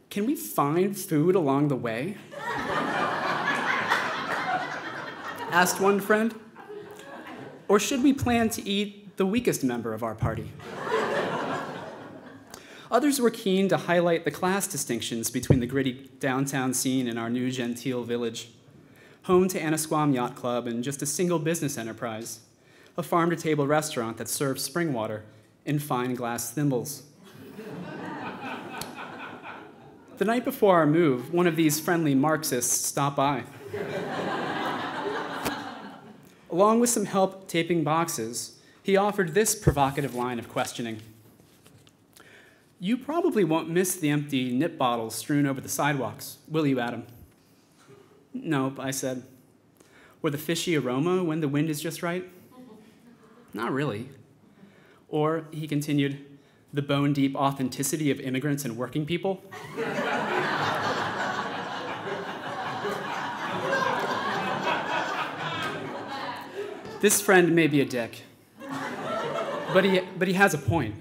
Can we find food along the way? Asked one friend. Or should we plan to eat the weakest member of our party? Others were keen to highlight the class distinctions between the gritty downtown scene and our new genteel village, home to Annisquam Yacht Club and just a single business enterprise, a farm-to-table restaurant that serves spring water in fine glass thimbles. The night before our move, one of these friendly Marxists stopped by. Along with some help taping boxes, he offered this provocative line of questioning. You probably won't miss the empty nip bottles strewn over the sidewalks, will you, Adam? Nope, I said. Or the fishy aroma when the wind is just right? Not really. Or, he continued, the bone-deep authenticity of immigrants and working people? This friend may be a dick, but he has a point.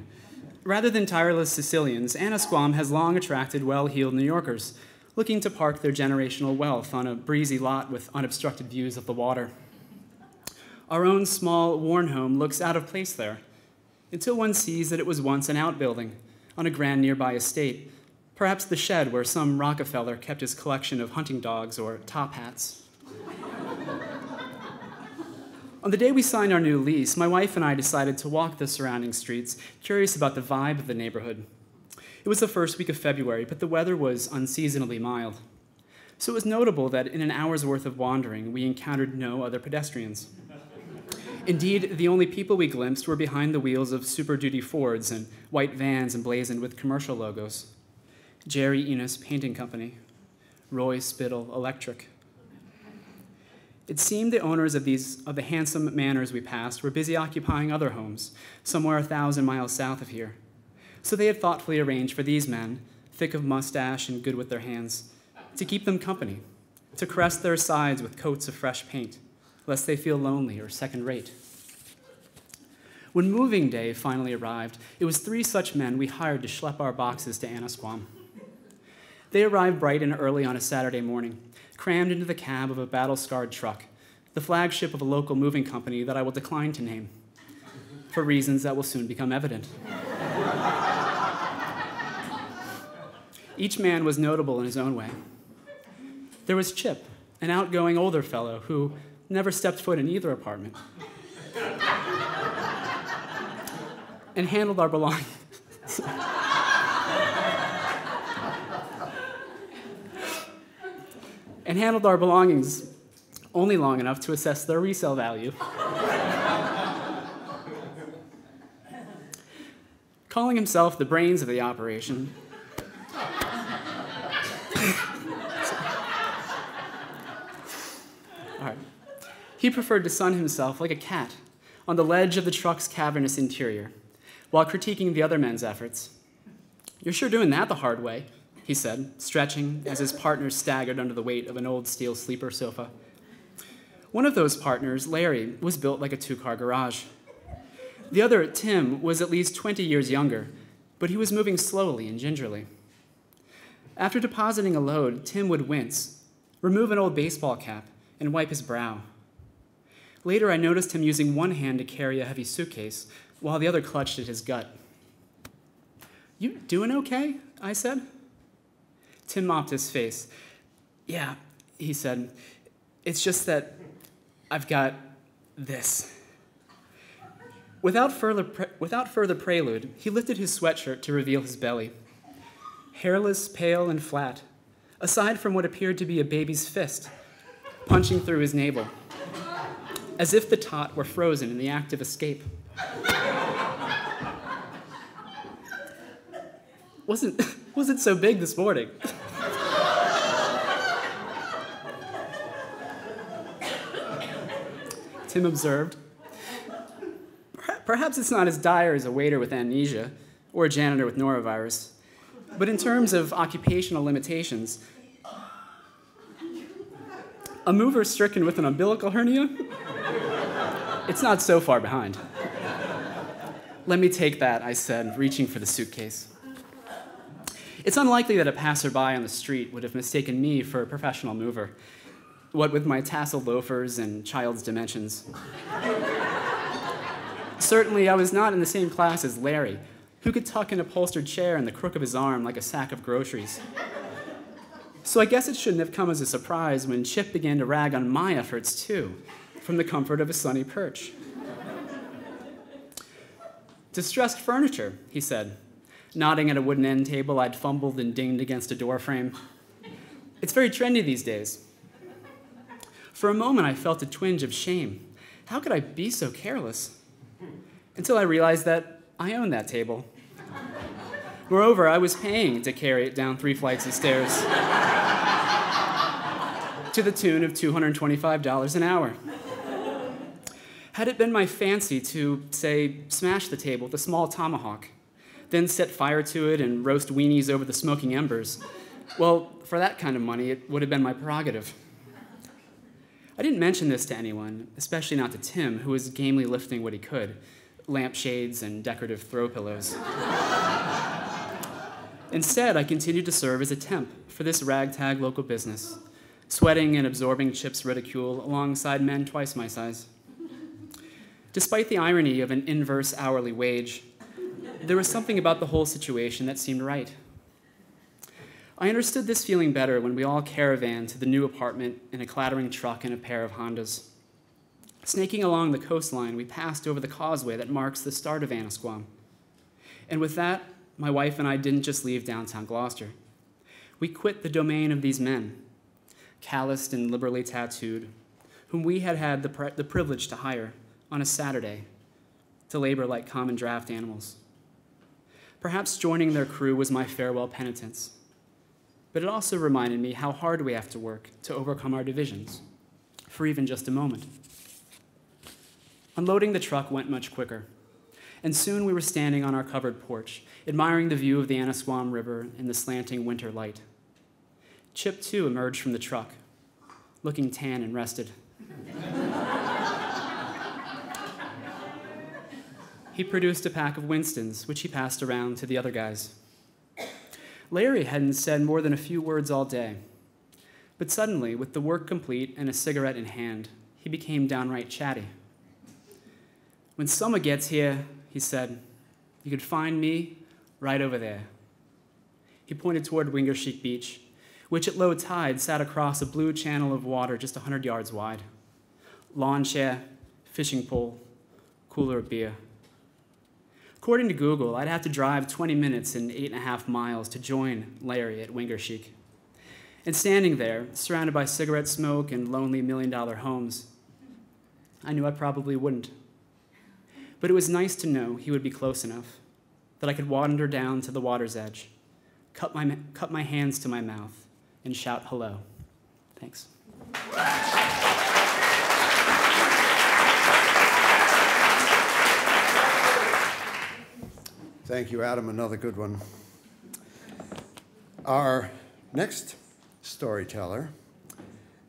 Rather than tireless Sicilians, Annisquam has long attracted well-heeled New Yorkers, looking to park their generational wealth on a breezy lot with unobstructed views of the water. Our own small, worn home looks out of place there, until one sees that it was once an outbuilding on a grand nearby estate, Perhaps the shed where some Rockefeller kept his collection of hunting dogs or top hats. On the day we signed our new lease, my wife and I decided to walk the surrounding streets, curious about the vibe of the neighborhood. It was the first week of February, but the weather was unseasonably mild. So it was notable that in an hour's worth of wandering, we encountered no other pedestrians. Indeed, the only people we glimpsed were behind the wheels of Super Duty Fords and white vans emblazoned with commercial logos. Jerry Enos Painting Company, Roy Spittle Electric. It seemed the owners of the handsome manors we passed were busy occupying other homes, somewhere 1,000 miles south of here. So they had thoughtfully arranged for these men, thick of mustache and good with their hands, to keep them company, to caress their sides with coats of fresh paint, lest they feel lonely or second-rate. When moving day finally arrived, it was 3 such men we hired to schlep our boxes to Annisquam. They arrived bright and early on a Saturday morning, crammed into the cab of a battle-scarred truck, the flagship of a local moving company that I will decline to name, for reasons that will soon become evident. Each man was notable in his own way. There was Chip, an outgoing older fellow who never stepped foot in either apartment, and handled our belongings. Only long enough to assess their resale value. Calling himself the brains of the operation, he preferred to sun himself like a cat on the ledge of the truck's cavernous interior, while critiquing the other men's efforts. "You're sure doing that the hard way," he said, stretching as his partners staggered under the weight of an old steel sleeper sofa. One of those partners, Larry, was built like a 2-car garage. The other, Tim, was at least 20 years younger, but he was moving slowly and gingerly. After depositing a load, Tim would wince, remove an old baseball cap, and wipe his brow. Later, I noticed him using one hand to carry a heavy suitcase, while the other clutched at his gut. "You doing okay?" I said. Tim mopped his face. "Yeah," he said. "It's just that I've got this." Without further prelude, he lifted his sweatshirt to reveal his belly. Hairless, pale, and flat, aside from what appeared to be a baby's fist, punching through his navel, as if the tot were frozen in the act of escape. Wasn't so big this morning. Tim observed. Perhaps it's not as dire as a waiter with amnesia or a janitor with norovirus, but in terms of occupational limitations, a mover stricken with an umbilical hernia, it's not so far behind. "Let me take that," I said, reaching for the suitcase. It's unlikely that a passerby on the street would have mistaken me for a professional mover, what with my tasseled loafers and child's dimensions. Certainly, I was not in the same class as Larry, who could tuck an upholstered chair in the crook of his arm like a sack of groceries. So I guess it shouldn't have come as a surprise when Chip began to rag on my efforts, too, from the comfort of a sunny perch. "Distressed furniture," he said, nodding at a wooden end table I'd fumbled and dinged against a door frame. "It's very trendy these days." For a moment, I felt a twinge of shame. How could I be so careless? Until I realized that I owned that table. Moreover, I was paying to carry it down 3 flights of stairs to the tune of $225 an hour. Had it been my fancy to, say, smash the table with a small tomahawk, then set fire to it and roast weenies over the smoking embers, well, for that kind of money, it would have been my prerogative. I didn't mention this to anyone, especially not to Tim, who was gamely lifting what he could, lampshades and decorative throw pillows. Instead, I continued to serve as a temp for this ragtag local business, sweating and absorbing Chip's ridicule alongside men twice my size. Despite the irony of an inverse hourly wage, there was something about the whole situation that seemed right. I understood this feeling better when we all caravanned to the new apartment in a clattering truck and a pair of Hondas. Snaking along the coastline, we passed over the causeway that marks the start of Annisquam. And with that, my wife and I didn't just leave downtown Gloucester. We quit the domain of these men, calloused and liberally tattooed, whom we had had the privilege to hire on a Saturday to labor like common draft animals. Perhaps joining their crew was my farewell penitence, but it also reminded me how hard we have to work to overcome our divisions, for even just a moment. Unloading the truck went much quicker, and soon we were standing on our covered porch, admiring the view of the Annisquam River in the slanting winter light. Chip, too, emerged from the truck, looking tan and rested. He produced a pack of Winstons, which he passed around to the other guys. Larry hadn't said more than a few words all day, but suddenly, with the work complete and a cigarette in hand, he became downright chatty. "When summer gets here," he said, "you could find me right over there." He pointed toward Wingersheek Beach, which at low tide sat across a blue channel of water just 100 yards wide. Lawn chair, fishing pole, cooler of beer. According to Google, I'd have to drive 20 minutes and 8.5 miles to join Larry at Wingersheek. And standing there, surrounded by cigarette smoke and lonely million-dollar homes, I knew I probably wouldn't. But it was nice to know he would be close enough that I could wander down to the water's edge, cup my hands to my mouth, and shout hello. Thanks. Thank you, Adam. Another good one. Our next storyteller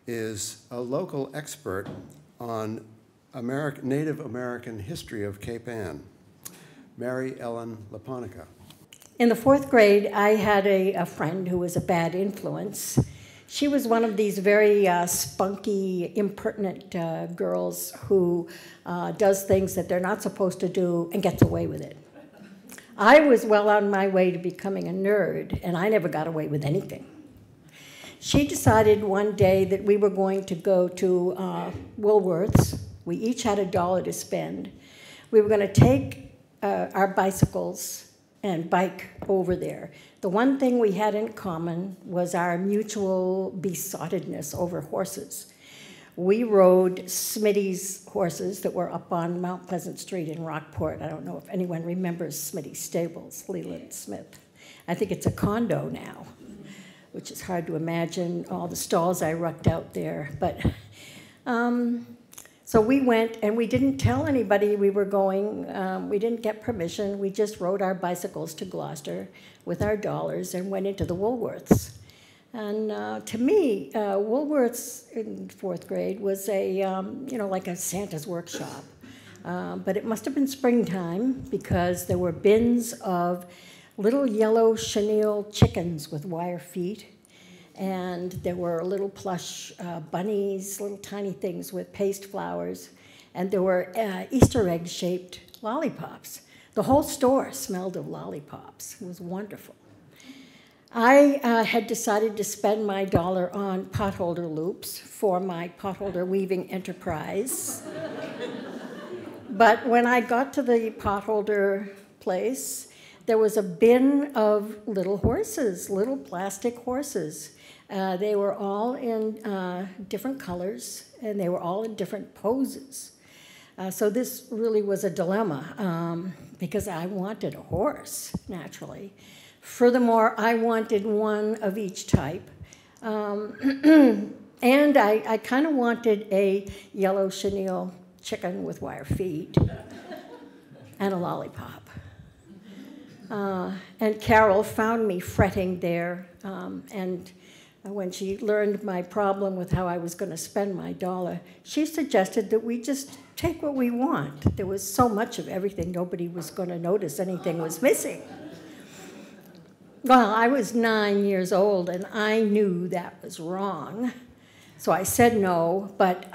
is a local expert on Native American history of Cape Ann, Mary Ellen Laponica. In the 4th grade, I had a friend who was a bad influence. She was one of these very spunky, impertinent girls who does things that they're not supposed to do and gets away with it. I was well on my way to becoming a nerd, and I never got away with anything. She decided one day that we were going to go to Woolworth's. We each had $1 to spend. We were going to take our bicycles and bike over there. The one thing we had in common was our mutual besottedness over horses. We rode Smitty's horses that were up on Mount Pleasant Street in Rockport. I don't know if anyone remembers Smitty's stables, Leland Smith. I think it's a condo now, which is hard to imagine, all the stalls I rucked out there. But so we went, and we didn't tell anybody we were going. We didn't get permission. We just rode our bicycles to Gloucester with our dollars and went into the Woolworths. And to me, Woolworths in 4th grade was a, like a Santa's workshop. But it must have been springtime because there were bins of little yellow chenille chickens with wire feet. And there were little plush bunnies, little tiny things with paste flowers. And there were Easter egg-shaped lollipops. The whole store smelled of lollipops. It was wonderful. I had decided to spend my $1 on potholder loops for my potholder weaving enterprise. But when I got to the potholder place, there was a bin of little horses, little plastic horses. They were all in different colors, and they were all in different poses. So this really was a dilemma, because I wanted a horse, naturally. Furthermore, I wanted one of each type. And I kind of wanted a yellow chenille chicken with wire feet and a lollipop. And Carol found me fretting there, and when she learned my problem with how I was going to spend my $1, she suggested that we just take what we want. There was so much of everything, nobody was going to notice anything was missing. Well, I was 9 years old, and I knew that was wrong. So I said no, but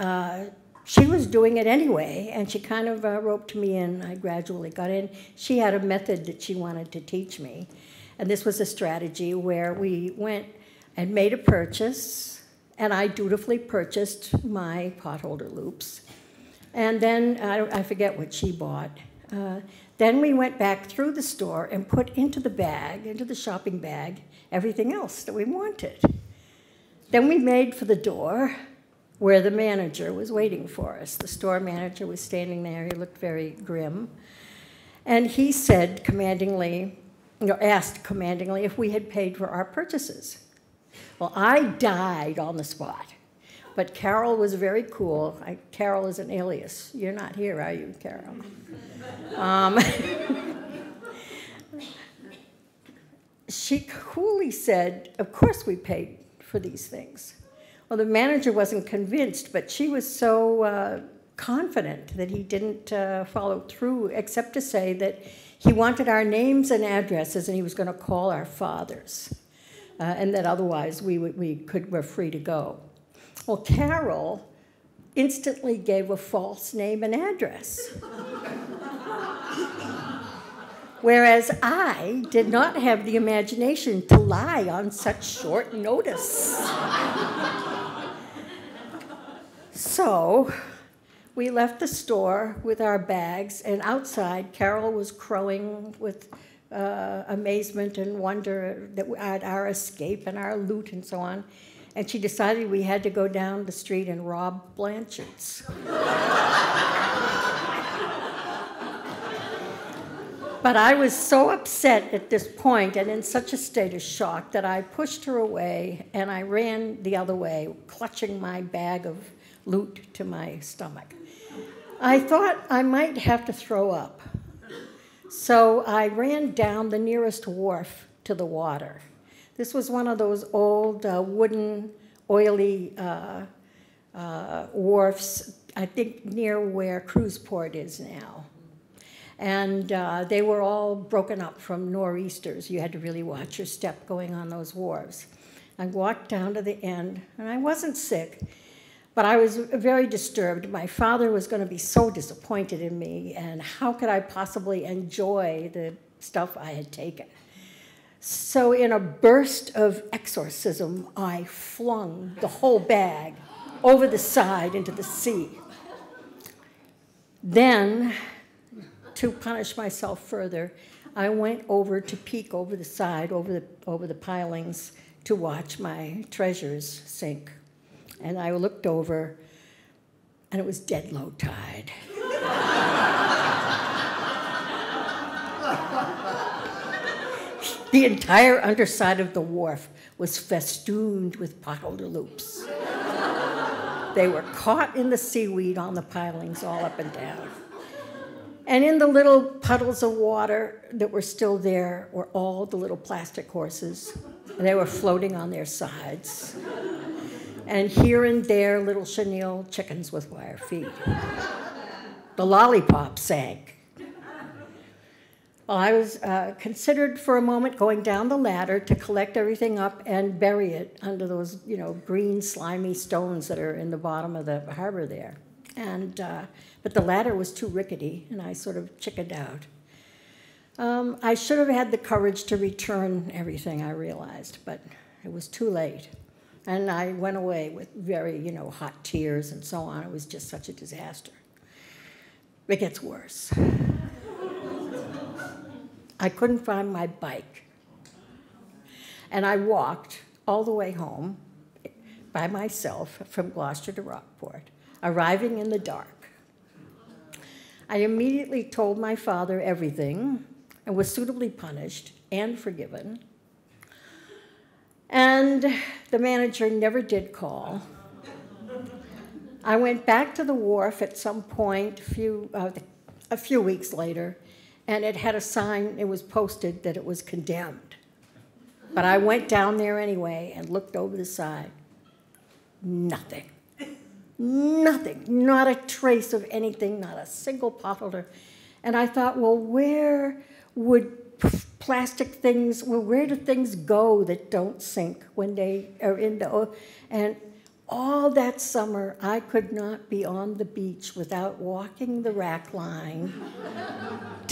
she was doing it anyway, and she kind of roped me in. I gradually got in. She had a method that she wanted to teach me. And this was a strategy where we went and made a purchase, and I dutifully purchased my potholder loops. And then, I forget what she bought. Then we went back through the store and put into the bag, into the shopping bag, everything else that we wanted. Then we made for the door where the manager was waiting for us. The store manager was standing there. He looked very grim. And he said commandingly, asked commandingly if we had paid for our purchases. Well, I died on the spot. But Carol was very cool. Carol is an alias. You're not here, are you, Carol? She coolly said, of course we paid for these things. Well, the manager wasn't convinced, but she was so confident that he didn't follow through, except to say that he wanted our names and addresses, and he was going to call our fathers, and that otherwise we're free to go. Well, Carol instantly gave a false name and address. Whereas I did not have the imagination to lie on such short notice. So we left the store with our bags, and outside Carol was crowing with amazement and wonder at our escape and our loot and so on. And she decided we had to go down the street and rob Blanchard's. But I was so upset at this point and in such a state of shock that I pushed her away and I ran the other way, clutching my bag of loot to my stomach. I thought I might have to throw up. So I ran down the nearest wharf to the water. This was one of those old wooden, oily wharfs, I think near where Cruiseport is now. And they were all broken up from nor'easters. You had to really watch your step going on those wharves. I walked down to the end, and I wasn't sick, but I was very disturbed. My father was going to be so disappointed in me, and how could I possibly enjoy the stuff I had taken? So in a burst of exorcism, I flung the whole bag over the side into the sea. Then, to punish myself further, I went over to peek over the side, over the pilings, to watch my treasures sink. And I looked over, and it was dead low tide. The entire underside of the wharf was festooned with potholder loops. They were caught in the seaweed on the pilings all up and down. And in the little puddles of water that were still there were all the little plastic horses. And they were floating on their sides. And here and there, little chenille chickens with wire feet. The lollipop sank. Well, I was considered for a moment going down the ladder to collect everything up and bury it under those, green, slimy stones that are in the bottom of the harbor there. And but the ladder was too rickety, and I sort of chickened out. I should have had the courage to return everything, I realized, but it was too late. And I went away with very, hot tears and so on. It was just such a disaster. It gets worse. I couldn't find my bike. And I walked all the way home by myself from Gloucester to Rockport, arriving in the dark. I immediately told my father everything and was suitably punished and forgiven. And the manager never did call. I went back to the wharf at some point a few weeks later, and it had a sign, it was posted that it was condemned. But I went down there anyway and looked over the side. Nothing. Nothing. Not a trace of anything, not a single potholder. And I thought, well, where would plastic things, where do things go that don't sink when they are in the, and all that summer, I could not be on the beach without walking the rack line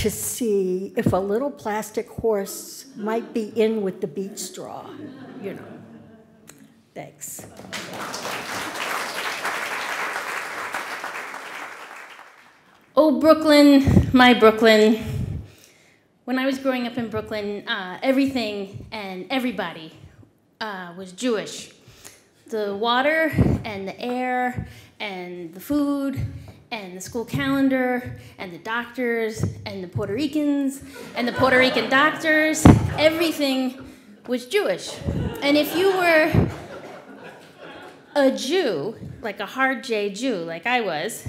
to see if a little plastic horse might be in with the beach straw, you know. Thanks. Oh, Brooklyn, my Brooklyn. When I was growing up in Brooklyn, everything and everybody was Jewish. The water and the air and the food and the school calendar and the doctors and the Puerto Ricans and the Puerto Rican doctors, everything was Jewish. And if you were a Jew, like a hard J Jew, like I was,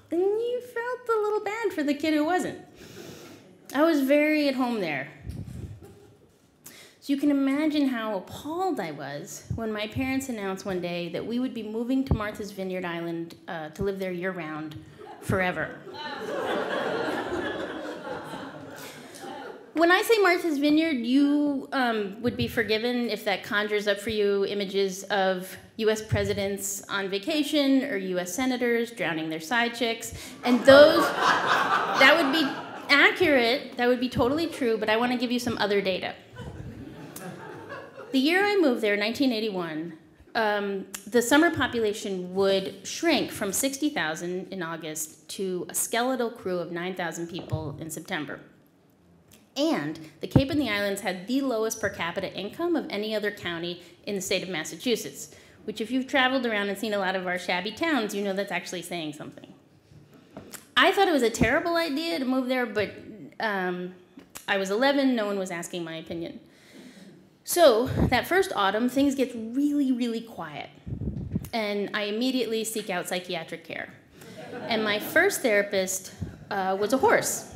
then you felt a little bad for the kid who wasn't. I was very at home there. So you can imagine how appalled I was when my parents announced one day that we would be moving to Martha's Vineyard Island to live there year-round, forever. When I say Martha's Vineyard, you would be forgiven if that conjures up for you images of US presidents on vacation or US senators drowning their side chicks. And those, that would be accurate, that would be totally true, but I want to give you some other data. The year I moved there, 1981, the summer population would shrink from 60,000 in August to a skeletal crew of 9,000 people in September. And the Cape and the Islands had the lowest per capita income of any other county in the state of Massachusetts, which if you've traveled around and seen a lot of our shabby towns, you know that's actually saying something. I thought it was a terrible idea to move there, but I was 11, no one was asking my opinion. So that first autumn, things get really, really quiet, and I immediately seek out psychiatric care. And my first therapist was a horse.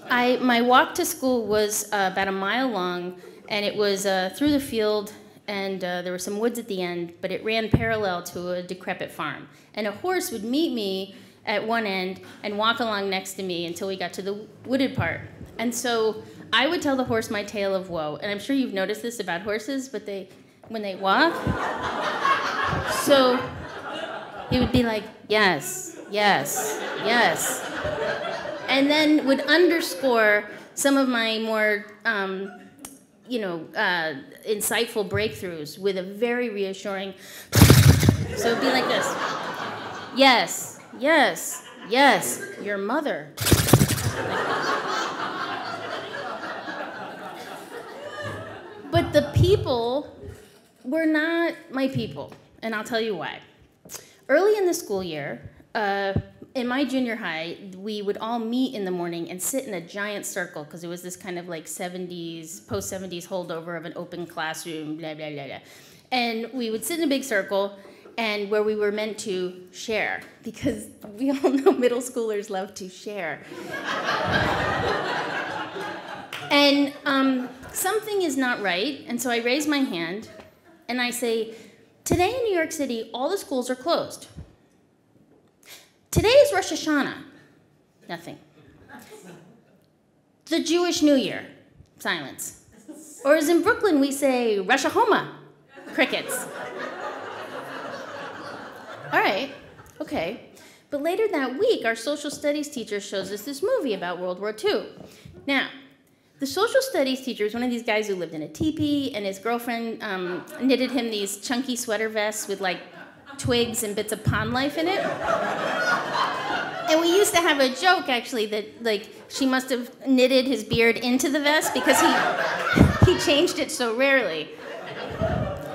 My walk to school was about a mile long, and it was through the field, and there were some woods at the end, but it ran parallel to a decrepit farm. And a horse would meet me at one end and walk along next to me until we got to the wooded part. And so I would tell the horse my tale of woe, and I'm sure you've noticed this about horses, but when they walk, so he would be like, yes, yes, yes. And then would underscore some of my more, insightful breakthroughs with a very reassuring, so it'd be like this. Yes, yes, yes, your mother. But the people were not my people, and I'll tell you why. Early in the school year, in my junior high, we would all meet in the morning and sit in a giant circle, because it was this kind of like 70s, post-70s holdover of an open classroom, blah, blah, blah, blah. And we would sit in a big circle, and where we were meant to share, because we all know middle schoolers love to share. And something is not right, and so I raise my hand, and I say, today in New York City, all the schools are closed. Today is Rosh Hashanah. Nothing. The Jewish New Year. Silence. Or as in Brooklyn, we say Rosh Hashanah. Crickets. All right, okay. But later that week, our social studies teacher shows us this movie about World War II. Now, the social studies teacher is one of these guys who lived in a teepee, and his girlfriend knitted him these chunky sweater vests with like twigs and bits of pond life in it. And we used to have a joke, actually, that like she must have knitted his beard into the vest because he changed it so rarely.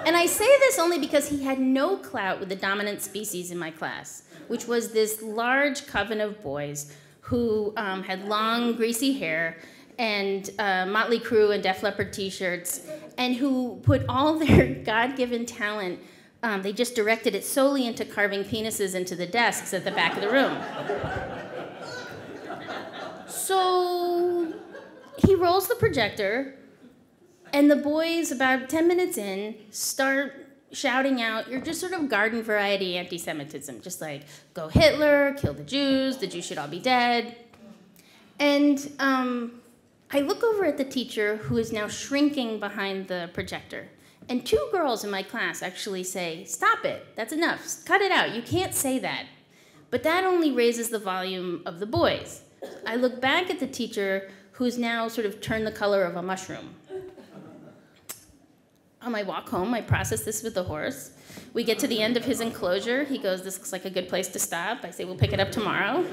And I say this only because he had no clout with the dominant species in my class, which was this large coven of boys who had long, greasy hair and Motley Crue and Def Leppard t-shirts, and who put all their God-given talent, they just directed it solely into carving penises into the desks at the back of the room. So he rolls the projector, and the boys, about 10 minutes in, start shouting out, you're just sort of garden variety anti-Semitism, just like, go Hitler, kill the Jews should all be dead. And I look over at the teacher, who is now shrinking behind the projector, and two girls in my class actually say, stop it, that's enough, cut it out, you can't say that. But that only raises the volume of the boys. I look back at the teacher who's now sort of turned the color of a mushroom. On my walk home, I process this with the horse. We get to the end of his enclosure. He goes, "This looks like a good place to stop." I say, "We'll pick it up tomorrow."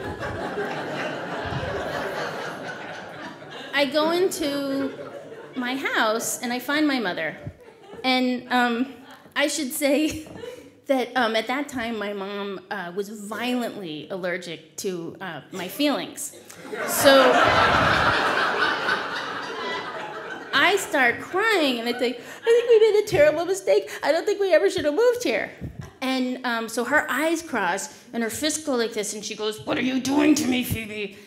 I go into my house and I find my mother. And I should say that at that time my mom was violently allergic to my feelings. So I start crying and I think we made a terrible mistake. I don't think we ever should have moved here. And so her eyes cross and her fists go like this and she goes, "What are you doing to me, Phoebe?"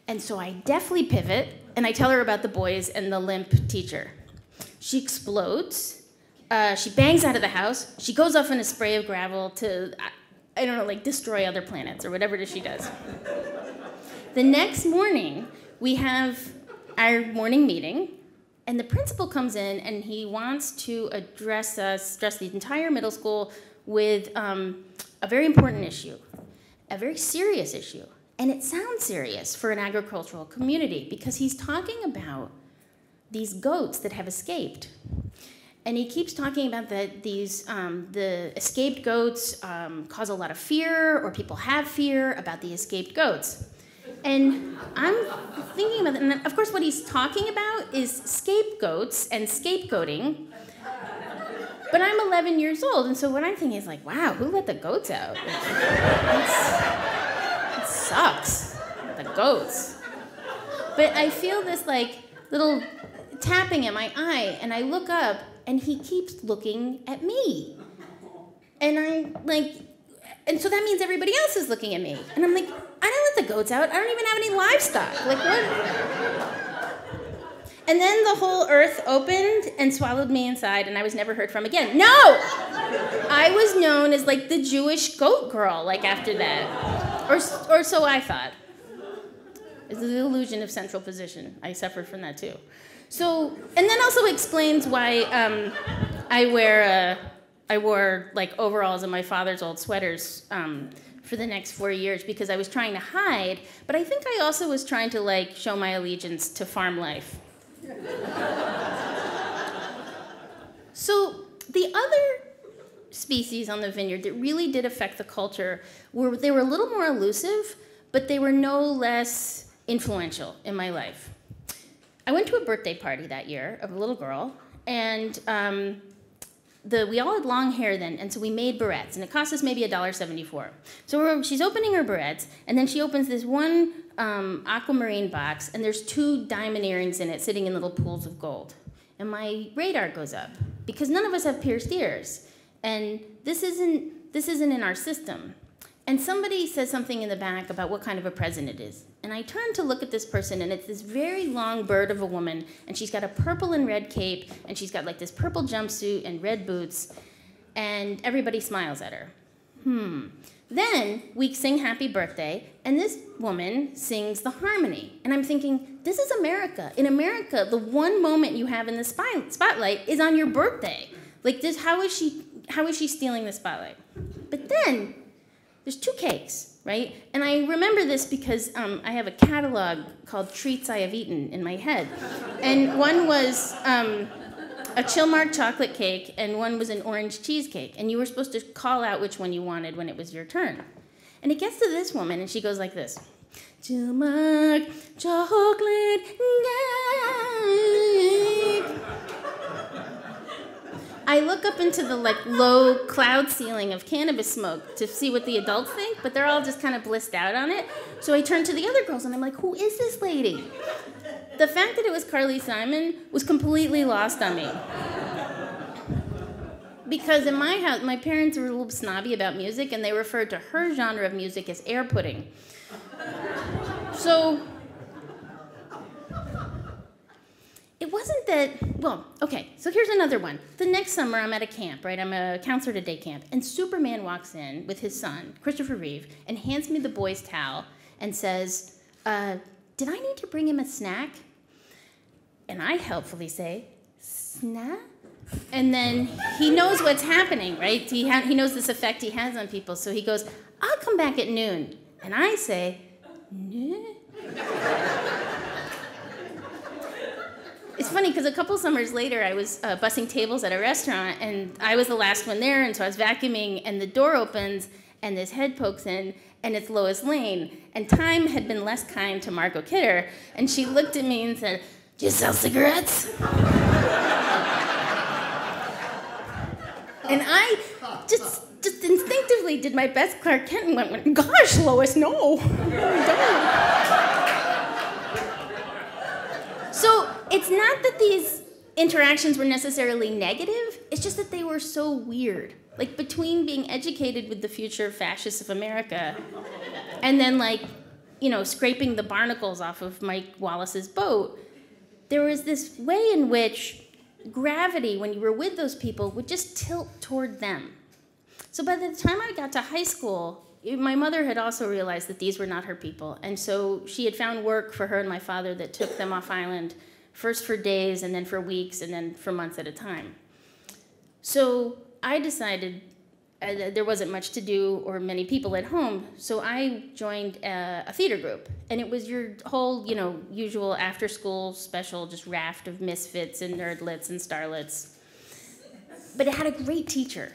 And so I deftly pivot and I tell her about the boys and the limp teacher. She explodes. She bangs out of the house. She goes off in a spray of gravel to, I don't know, like destroy other planets or whatever it is she does. The next morning, we have our morning meeting, and the principal comes in and he wants to address the entire middle school with a very important issue, a very serious issue. And it sounds serious for an agricultural community because he's talking about these goats that have escaped. And he keeps talking about that the escaped goats cause a lot of fear, or people have fear about the escaped goats. And I'm thinking about that, and of course what he's talking about is scapegoats and scapegoating. But I'm 11 years old, and so what I'm thinking is like, wow, who let the goats out? It sucks, the goats. But I feel this like little tapping at my eye, and I look up, and he keeps looking at me. And I'm like, and so that means everybody else is looking at me. And I'm like, I didn't let the goats out. I don't even have any livestock. Like, what? And then the whole earth opened and swallowed me inside, and I was never heard from again. No! I was known as, like, the Jewish goat girl, like, after that. Or so I thought. It's the illusion of central position. I suffered from that, too. So, and that also explains why I wore like overalls and my father's old sweaters for the next 4 years because I was trying to hide, but I think I also was trying to like show my allegiance to farm life. So the other species on the vineyard that really did affect the culture they were a little more elusive, but they were no less influential in my life. I went to a birthday party that year of a little girl, and we all had long hair then, and so we made barrettes, and it cost us maybe $1.74. So she's opening her barrettes, and then she opens this one aquamarine box, and there's 2 diamond earrings in it sitting in little pools of gold. And my radar goes up, because none of us have pierced ears, and this isn't in our system. And somebody says something in the back about what kind of a present it is. And I turn to look at this person, and it's this very long bird of a woman, and she's got a purple and red cape, and she's got like this purple jumpsuit and red boots, and everybody smiles at her. Then we sing Happy Birthday, and this woman sings the harmony. And I'm thinking, this is America. In America, the one moment you have in the spotlight is on your birthday. Like this, how is she stealing the spotlight? But then, there's 2 cakes, right? And I remember this because I have a catalog called Treats I Have Eaten in my head. And one was a Chilmark chocolate cake, and one was an orange cheesecake. And you were supposed to call out which one you wanted when it was your turn. And it gets to this woman, and she goes like this. Chilmark chocolate cake. I look up into the like low cloud ceiling of cannabis smoke to see what the adults think, but they're all just kind of blissed out on it. So I turn to the other girls and I'm like, who is this lady? The fact that it was Carly Simon was completely lost on me. Because in my house, my parents were a little snobby about music, and they referred to her genre of music as air pudding. So it wasn't that, well, okay, so here's another one. The next summer, I'm at a camp, right? I'm a counselor at a day camp, and Superman walks in with his son, Christopher Reeve, and hands me the boy's towel and says, did I need to bring him a snack? And I helpfully say, snack? And then he knows what's happening, right? He knows this effect he has on people, so he goes, I'll come back at noon. And I say, noon? It's funny because a couple summers later, I was bussing tables at a restaurant, and I was the last one there, and so I was vacuuming, and the door opens, and this head pokes in, and it's Lois Lane. And time had been less kind to Margot Kidder, and she looked at me and said, "Do you sell cigarettes?" And I just instinctively did my best Clark Kent and went, "Gosh, Lois, no, I don't." So it's not that these interactions were necessarily negative, it's just that they were so weird. Like, between being educated with the future fascists of America and then, like, you know, scraping the barnacles off of Mike Wallace's boat, there was this way in which gravity, when you were with those people, would just tilt toward them. So by the time I got to high school, my mother had also realized that these were not her people. And so she had found work for her and my father that took them off island, first for days, and then for weeks, and then for months at a time. So I decided there wasn't much to do or many people at home, so I joined a theater group. And it was your whole, you know, usual after-school special, just raft of misfits and nerdlets and starlets. But it had a great teacher.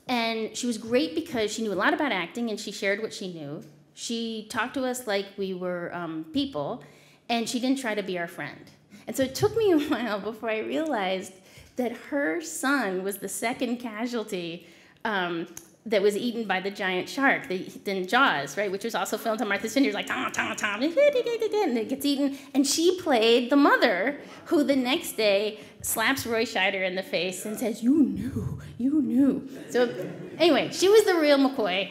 And she was great because she knew a lot about acting, and she shared what she knew. She talked to us like we were people, and she didn't try to be our friend. And so it took me a while before I realized that her son was the second casualty that was eaten by the giant shark in Jaws, right? Which was also filmed on Martha's Vineyard, like, Tom, Tom, Tom, and it gets eaten. And she played the mother, who the next day slaps Roy Scheider in the face and says, "You knew, you knew." So anyway, she was the real McCoy.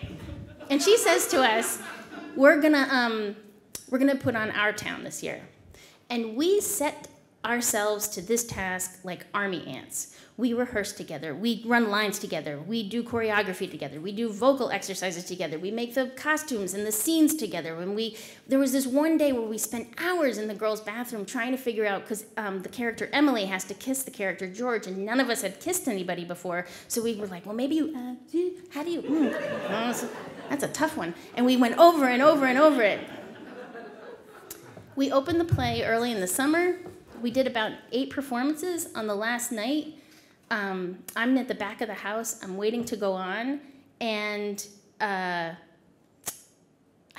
And she says to us, we're gonna put on Our Town this year. And we set ourselves to this task like army ants. We rehearse together, we run lines together, we do choreography together, we do vocal exercises together, we make the costumes and the scenes together. There was this one day where we spent hours in the girls' bathroom trying to figure out, because the character Emily has to kiss the character George, and none of us had kissed anybody before, so we were like, well, maybe you, how do you, that's a tough one. And we went over and over and over it. We opened the play early in the summer. We did about 8 performances. On the last night, I'm at the back of the house. I'm waiting to go on, and I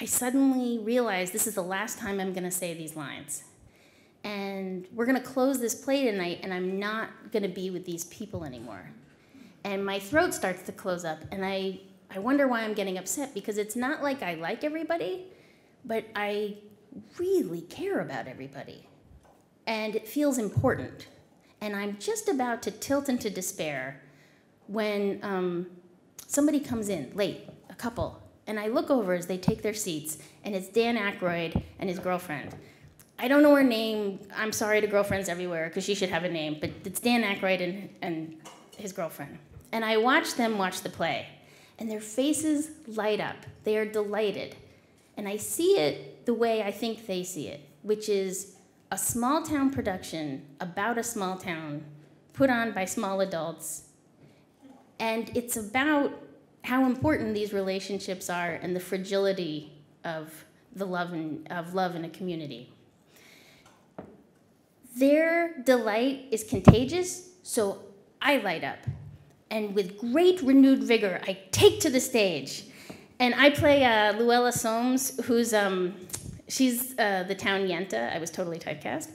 suddenly realized this is the last time I'm going to say these lines. And we're going to close this play tonight, and I'm not going to be with these people anymore. And my throat starts to close up, and I wonder why I'm getting upset, because it's not like I like everybody, but I really care about everybody. And it feels important. And I'm just about to tilt into despair when somebody comes in late, a couple, and I look over as they take their seats, and it's Dan Aykroyd and his girlfriend. I don't know her name. I'm sorry to girlfriends everywhere, because she should have a name, but it's Dan Aykroyd and his girlfriend. And I watch them watch the play, and their faces light up. They are delighted. And I see it the way I think they see it, which is a small town production about a small town put on by small adults. And it's about how important these relationships are and the fragility of the love in a community. Their delight is contagious, so I light up. And with great renewed vigor, I take to the stage. And I play Luella Soames, who's she's the town Yenta. I was totally typecast.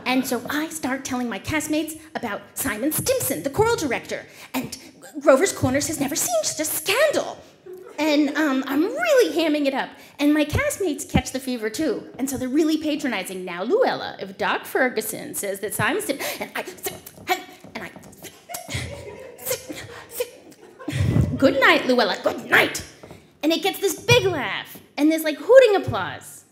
And so I start telling my castmates about Simon Stimson, the choral director. And Grover's Corners has never seen such a scandal. And I'm really hamming it up. And my castmates catch the fever too. And so they're really patronizing. Now, Luella, if Doc Ferguson says that Simon Stimson, good night, Luella, good night. And it gets this big laugh, and this like hooting applause.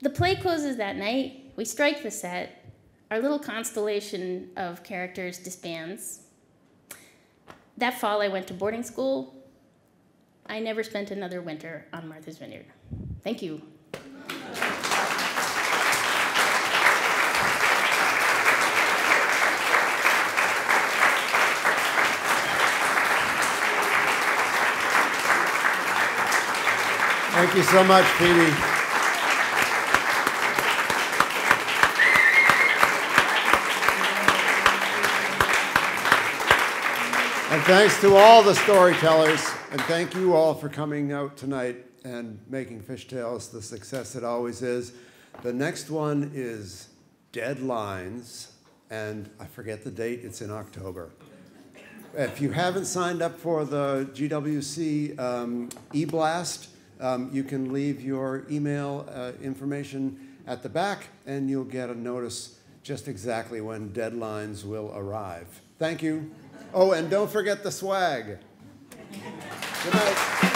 The play closes that night. We strike the set. Our little constellation of characters disbands. That fall, I went to boarding school. I never spent another winter on Martha's Vineyard. Thank you. Thank you so much, Phoebe. And thanks to all the storytellers, and thank you all for coming out tonight and making Fish Tales the success it always is. The next one is Deadlines, and I forget the date, it's in October. If you haven't signed up for the GWC e-blast, you can leave your email information at the back, and you'll get a notice just exactly when deadlines will arrive. Thank you. Oh, and don't forget the swag. Good night.